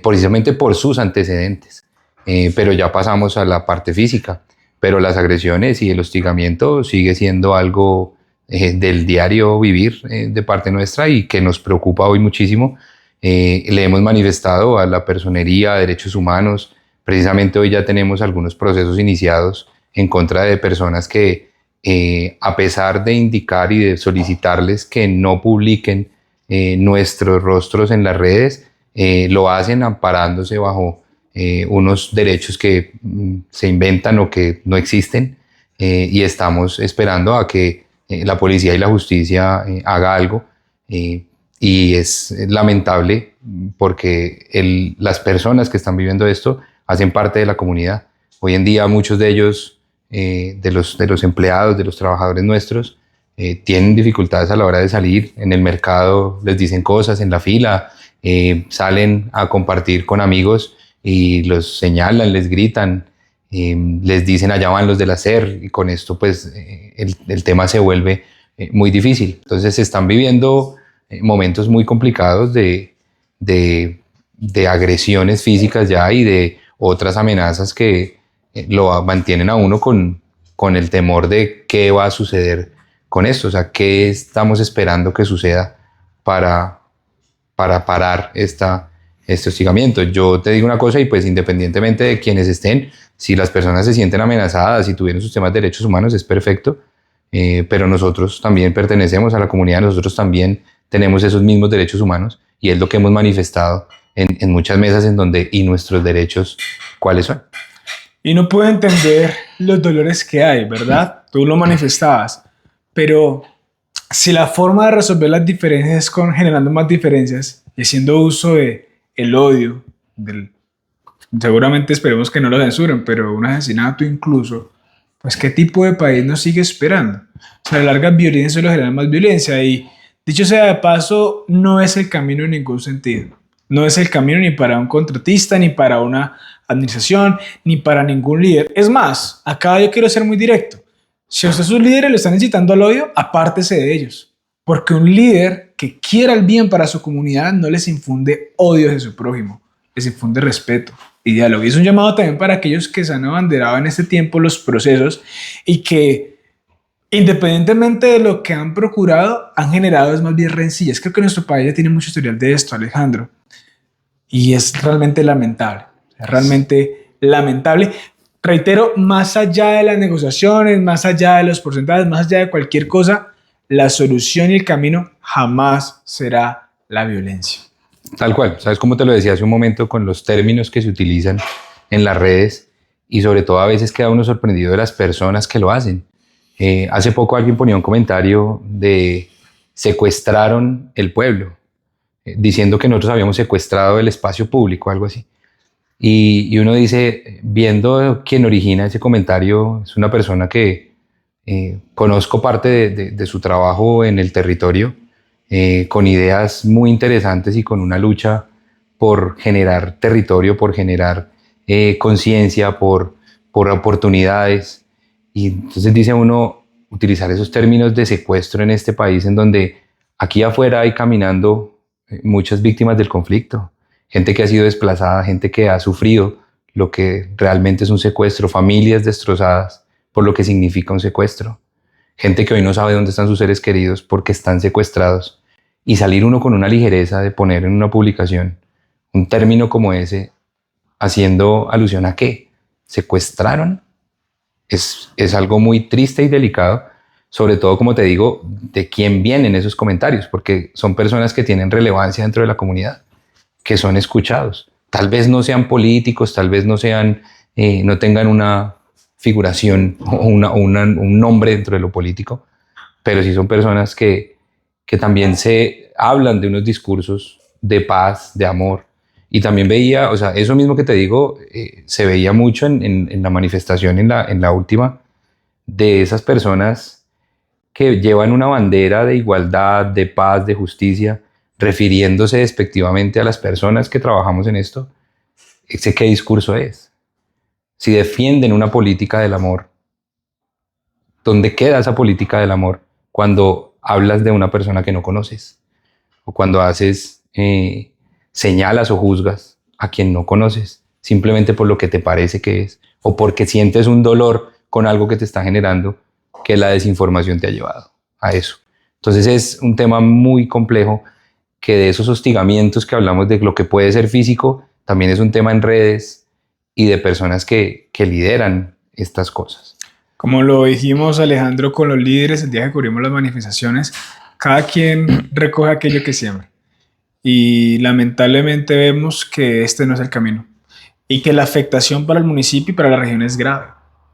precisamente por sus antecedentes. Pero ya pasamos a la parte física. Pero las agresiones y el hostigamiento sigue siendo algo del diario vivir de parte nuestra y que nos preocupa hoy muchísimo. Le hemos manifestado a la personería, a derechos humanos. Precisamente hoy ya tenemos algunos procesos iniciados en contra de personas que a pesar de indicar y de solicitarles que no publiquen nuestros rostros en las redes, lo hacen amparándose bajo unos derechos que se inventan o que no existen, y estamos esperando a que la policía y la justicia haga algo, y es lamentable porque las personas que están viviendo esto hacen parte de la comunidad. Hoy en día muchos de ellos de los empleados, de los trabajadores nuestros, tienen dificultades a la hora de salir. En el mercado les dicen cosas, en la fila, salen a compartir con amigos y los señalan, les gritan, les dicen allá van los del hacer, y con esto pues el tema se vuelve muy difícil. Entonces se están viviendo momentos muy complicados de agresiones físicas ya y de otras amenazas que lo mantienen a uno con el temor de qué va a suceder con esto, o sea, qué estamos esperando que suceda para parar este hostigamiento. Yo te digo una cosa y pues independientemente de quienes estén, si las personas se sienten amenazadas y tuvieron sus temas de derechos humanos es perfecto, pero nosotros también pertenecemos a la comunidad, nosotros también tenemos esos mismos derechos humanos y es lo que hemos manifestado en muchas mesas en donde, ¿y nuestros derechos cuáles son? Y no puedo entender los dolores que hay, ¿verdad? Tú lo manifestabas, pero si la forma de resolver las diferencias es generando más diferencias y haciendo uso de el odio, seguramente esperemos que no lo censuren, pero un asesinato incluso, pues ¿qué tipo de país nos sigue esperando? O sea, la larga violencia solo genera más violencia y, dicho sea de paso, no es el camino en ningún sentido. No es el camino ni para un contratista, ni para una administración, ni para ningún líder. Es más, acá yo quiero ser muy directo. Si a usted sus líderes le están incitando al odio, apártese de ellos. Porque un líder que quiera el bien para su comunidad no les infunde odio de su prójimo, les infunde respeto y diálogo. Y es un llamado también para aquellos que se han abanderado en este tiempo los procesos y que, independientemente de lo que han procurado, han generado es más bien rencillas. Creo que nuestro país ya tiene mucho historial de esto, Alejandro. Y es realmente lamentable, Reitero, más allá de las negociaciones, más allá de los porcentajes, más allá de cualquier cosa, la solución y el camino jamás será la violencia. Tal cual, sabes cómo te lo decía hace un momento con los términos que se utilizan en las redes y sobre todo a veces queda uno sorprendido de las personas que lo hacen. Hace poco alguien ponía un comentario de secuestraron el pueblo, diciendo que nosotros habíamos secuestrado el espacio público, algo así. Y uno dice, viendo quién origina ese comentario, es una persona que conozco parte de su trabajo en el territorio, con ideas muy interesantes y con una lucha por generar territorio, por generar conciencia, por oportunidades. Y entonces dice uno, utilizar esos términos de secuestro en este país en donde aquí afuera hay caminando muchas víctimas del conflicto, gente que ha sido desplazada, gente que ha sufrido lo que realmente es un secuestro, familias destrozadas por lo que significa un secuestro, gente que hoy no sabe dónde están sus seres queridos porque están secuestrados, y salir uno con una ligereza de poner en una publicación un término como ese, haciendo alusión a ¿qué? ¿Secuestraron? Es algo muy triste y delicado, sobre todo, como te digo, de quién vienen esos comentarios, porque son personas que tienen relevancia dentro de la comunidad, que son escuchados. Tal vez no sean políticos, tal vez no sean, no tengan una figuración o un nombre dentro de lo político, pero sí son personas que también se hablan de unos discursos de paz, de amor. Y también veía, o sea, eso mismo que te digo, se veía mucho en la manifestación, en la última, de esas personas que llevan una bandera de igualdad, de paz, de justicia, refiriéndose despectivamente a las personas que trabajamos en esto. ¿Ese qué discurso es? Si defienden una política del amor, ¿dónde queda esa política del amor cuando hablas de una persona que no conoces? O cuando haces, señalas o juzgas a quien no conoces, simplemente por lo que te parece que es, o porque sientes un dolor con algo que te está generando, que la desinformación te ha llevado a eso. Entonces es un tema muy complejo, que de esos hostigamientos que hablamos, de lo que puede ser físico, también es un tema en redes y de personas que lideran estas cosas. Como lo dijimos, Alejandro, con los líderes el día que cubrimos las manifestaciones, cada quien recoge aquello que siembra. Y lamentablemente vemos que este no es el camino y que la afectación para el municipio y para la región es grave.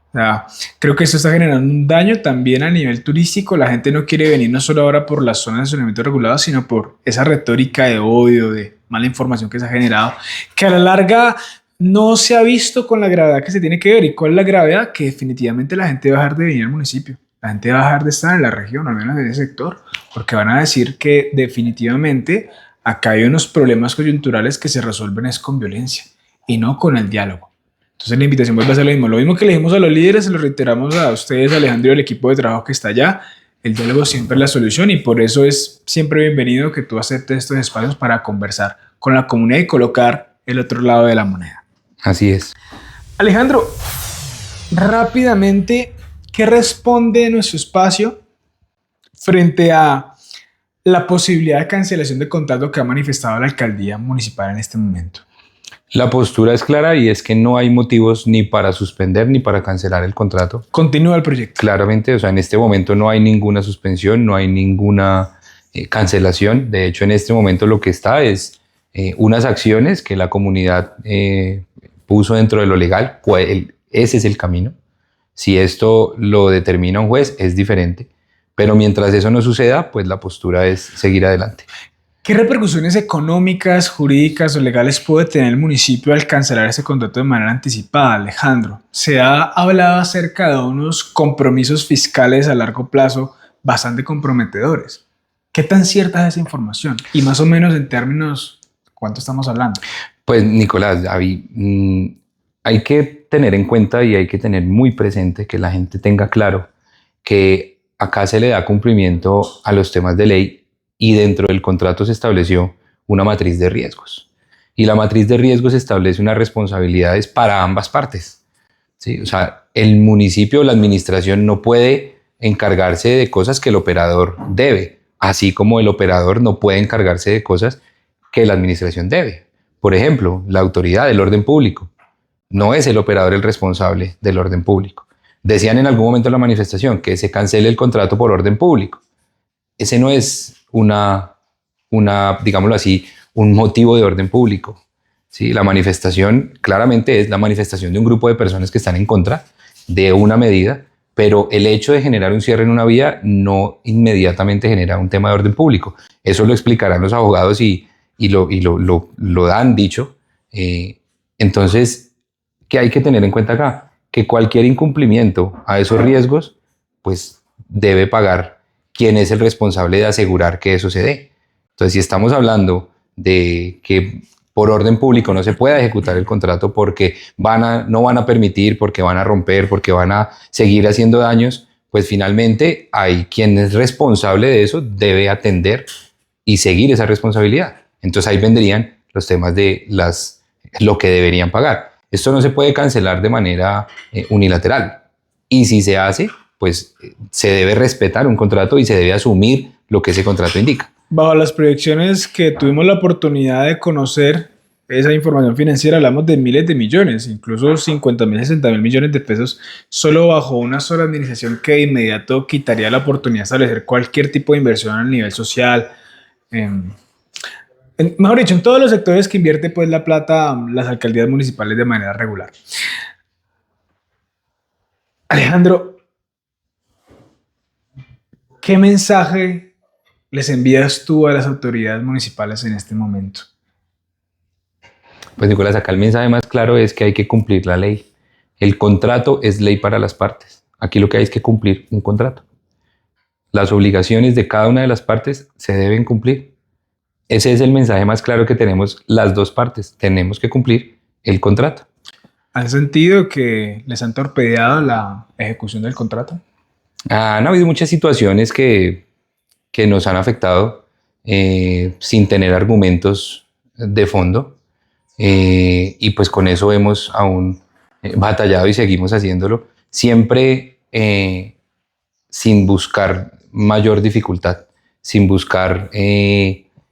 O sea, creo que esto está generando un daño también a nivel turístico. La gente no quiere venir no solo ahora por las zonas de estacionamiento regulado, sino por esa retórica de odio, de mala información que se ha generado, que a la larga no se ha visto con la gravedad que se tiene que ver. ¿Y cuál es la gravedad? Que definitivamente la gente va a dejar de venir al municipio. La gente va a dejar de estar en la región, al menos en ese sector, porque van a decir que definitivamente acá hay unos problemas coyunturales que se resuelven es con violencia y no con el diálogo. Entonces la invitación vuelve a ser lo mismo que le dijimos a los líderes, se lo reiteramos a ustedes, Alejandro, y al equipo de trabajo que está allá. El diálogo siempre es la solución y por eso es siempre bienvenido que tú aceptes estos espacios para conversar con la comunidad y colocar el otro lado de la moneda. Así es. Alejandro, rápidamente, ¿qué responde nuestro espacio frente a la posibilidad de cancelación de contrato que ha manifestado la alcaldía municipal en este momento? La postura es clara y es que no hay motivos ni para suspender ni para cancelar el contrato. Continúa el proyecto. Claramente, o sea, en este momento no hay ninguna suspensión, no hay ninguna cancelación. De hecho, en este momento lo que está es unas acciones que la comunidad puso dentro de lo legal. Ese es el camino. Si esto lo determina un juez, es diferente. Pero mientras eso no suceda, pues la postura es seguir adelante. ¿Qué repercusiones económicas, jurídicas o legales puede tener el municipio al cancelar ese contrato de manera anticipada, Alejandro? Se ha hablado acerca de unos compromisos fiscales a largo plazo bastante comprometedores. ¿Qué tan cierta es esa información? Y más o menos en términos, ¿cuánto estamos hablando? Pues Nicolás, David, hay que tener en cuenta y hay que tener muy presente que la gente tenga claro que acá se le da cumplimiento a los temas de ley y dentro del contrato se estableció una matriz de riesgos. Y la matriz de riesgos establece unas responsabilidades para ambas partes. ¿Sí? O sea, el municipio o la administración no puede encargarse de cosas que el operador debe, así como el operador no puede encargarse de cosas que la administración debe. Por ejemplo, la autoridad del orden público. No es el operador el responsable del orden público. Decían en algún momento en la manifestación que se cancele el contrato por orden público. Ese no es digámoslo así, un motivo de orden público. ¿Sí? La manifestación claramente es la manifestación de un grupo de personas que están en contra de una medida, pero el hecho de generar un cierre en una vía no inmediatamente genera un tema de orden público. Eso lo explicarán los abogados y lo han dicho. Entonces, ¿qué hay que tener en cuenta acá? Que cualquier incumplimiento a esos riesgos, pues debe pagar quien es el responsable de asegurar que eso se dé. Entonces, si estamos hablando de que por orden público no se pueda ejecutar el contrato porque no van a permitir, porque van a romper, porque van a seguir haciendo daños, pues finalmente hay quien es responsable de eso, debe atender y seguir esa responsabilidad. Entonces ahí vendrían los temas de lo que deberían pagar. Esto no se puede cancelar de manera unilateral. Y si se hace, pues se debe respetar un contrato y se debe asumir lo que ese contrato indica. Bajo las proyecciones que tuvimos la oportunidad de conocer esa información financiera, hablamos de miles de millones, incluso 50.000, 60.000 millones de pesos, solo bajo una sola administración que de inmediato quitaría la oportunidad de establecer cualquier tipo de inversión a nivel social. Mejor dicho, en todos los sectores que invierte pues la plata las alcaldías municipales de manera regular. Alejandro, ¿qué mensaje les envías tú a las autoridades municipales en este momento? Pues Nicolás, acá el mensaje más claro es que hay que cumplir la ley. El contrato es ley para las partes. Aquí lo que hay es que cumplir un contrato. Las obligaciones de cada una de las partes se deben cumplir. Ese es el mensaje más claro que tenemos las dos partes. Tenemos que cumplir el contrato. ¿Han sentido que les han torpedeado la ejecución del contrato? Han habido muchas situaciones que nos han afectado sin tener argumentos de fondo. Y pues con eso hemos aún batallado y seguimos haciéndolo, siempre sin buscar mayor dificultad, sin buscar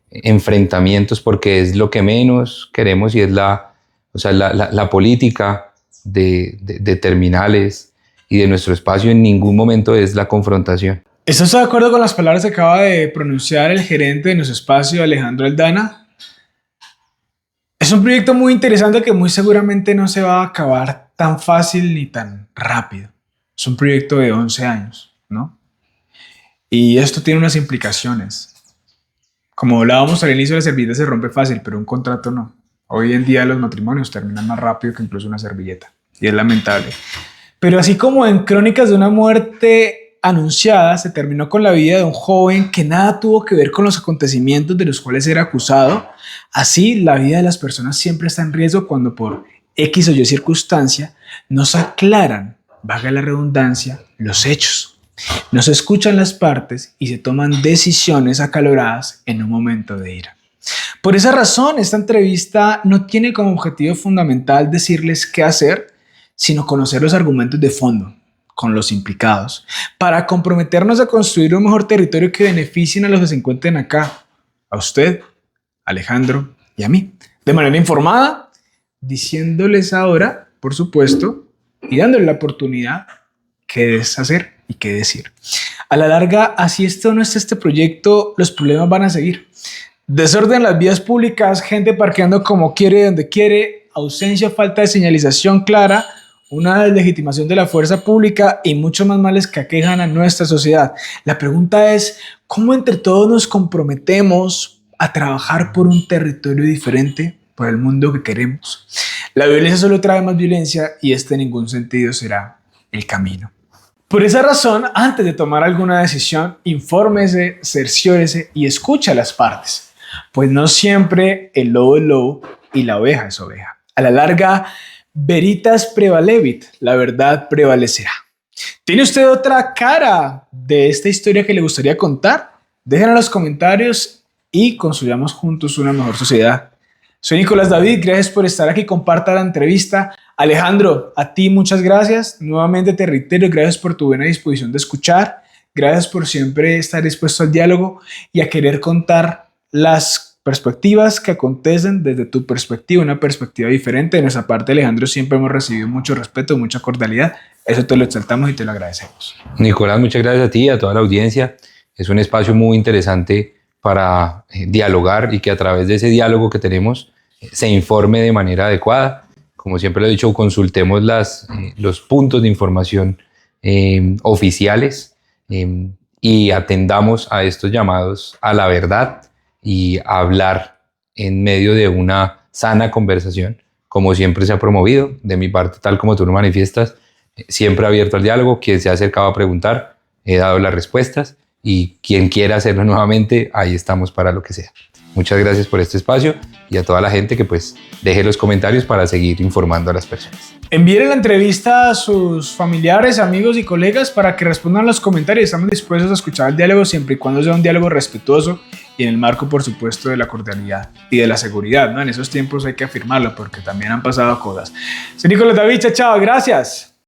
enfrentamientos, porque es lo que menos queremos y es la política de terminales y de nuestro espacio en ningún momento es la confrontación. ¿Estás de acuerdo con las palabras que acaba de pronunciar el gerente de nuestro espacio, Alejandro Aldana? Es un proyecto muy interesante que muy seguramente no se va a acabar tan fácil ni tan rápido. Es un proyecto de 11 años, ¿no? Y esto tiene unas implicaciones. Como hablábamos al inicio, la servilleta se rompe fácil, pero un contrato no. Hoy en día los matrimonios terminan más rápido que incluso una servilleta. Y es lamentable. Pero así como en Crónicas de una muerte anunciada, se terminó con la vida de un joven que nada tuvo que ver con los acontecimientos de los cuales era acusado. Así, la vida de las personas siempre está en riesgo cuando por X o Y circunstancia no se aclaran, valga la redundancia, los hechos. No se escuchan las partes y se toman decisiones acaloradas en un momento de ira. Por esa razón, esta entrevista no tiene como objetivo fundamental decirles qué hacer, sino conocer los argumentos de fondo con los implicados, para comprometernos a construir un mejor territorio que beneficien a los que se encuentren acá, a usted, Alejandro y a mí, de manera informada, diciéndoles ahora, por supuesto, y dándoles la oportunidad qué deshacer y qué decir. A la larga, así esto no esté este proyecto, los problemas van a seguir. Desorden en las vías públicas, gente parqueando como quiere, donde quiere, ausencia o falta de señalización clara, una deslegitimación de la fuerza pública y muchos más males que aquejan a nuestra sociedad. La pregunta es, ¿cómo entre todos nos comprometemos a trabajar por un territorio diferente, por el mundo que queremos? La violencia solo trae más violencia y este en ningún sentido será el camino. Por esa razón, antes de tomar alguna decisión, infórmese, cerciórese y escuche a las partes, pues no siempre el lobo es lobo y la oveja es oveja. A la larga, veritas prevalebit, la verdad prevalecerá. ¿Tiene usted otra cara de esta historia que le gustaría contar? Déjenla en los comentarios y construyamos juntos una mejor sociedad. Soy Nicolás David, gracias por estar aquí, comparta la entrevista. Alejandro, a ti muchas gracias. Nuevamente te reitero, gracias por tu buena disposición de escuchar. Gracias por siempre estar dispuesto al diálogo y a querer contar las perspectivas que acontecen desde tu perspectiva, una perspectiva diferente. De nuestra parte, Alejandro, siempre hemos recibido mucho respeto, mucha cordialidad. Eso te lo exaltamos y te lo agradecemos. Nicolás, muchas gracias a ti y a toda la audiencia. Es un espacio muy interesante para dialogar y que a través de ese diálogo que tenemos se informe de manera adecuada. Como siempre lo he dicho, consultemos los puntos de información oficiales y atendamos a estos llamados a la verdad y a hablar en medio de una sana conversación, como siempre se ha promovido. De mi parte, tal como tú lo manifiestas, siempre abierto al diálogo. Quien se ha acercado a preguntar, he dado las respuestas, y quien quiera hacerlo nuevamente, ahí estamos para lo que sea. Muchas gracias por este espacio y a toda la gente que pues deje los comentarios para seguir informando a las personas. Envíen la entrevista a sus familiares, amigos y colegas para que respondan los comentarios. Estamos dispuestos a escuchar el diálogo siempre y cuando sea un diálogo respetuoso y en el marco, por supuesto, de la cordialidad y de la seguridad, ¿no? En esos tiempos hay que afirmarlo porque también han pasado cosas. Soy Nicolás David, chao, gracias.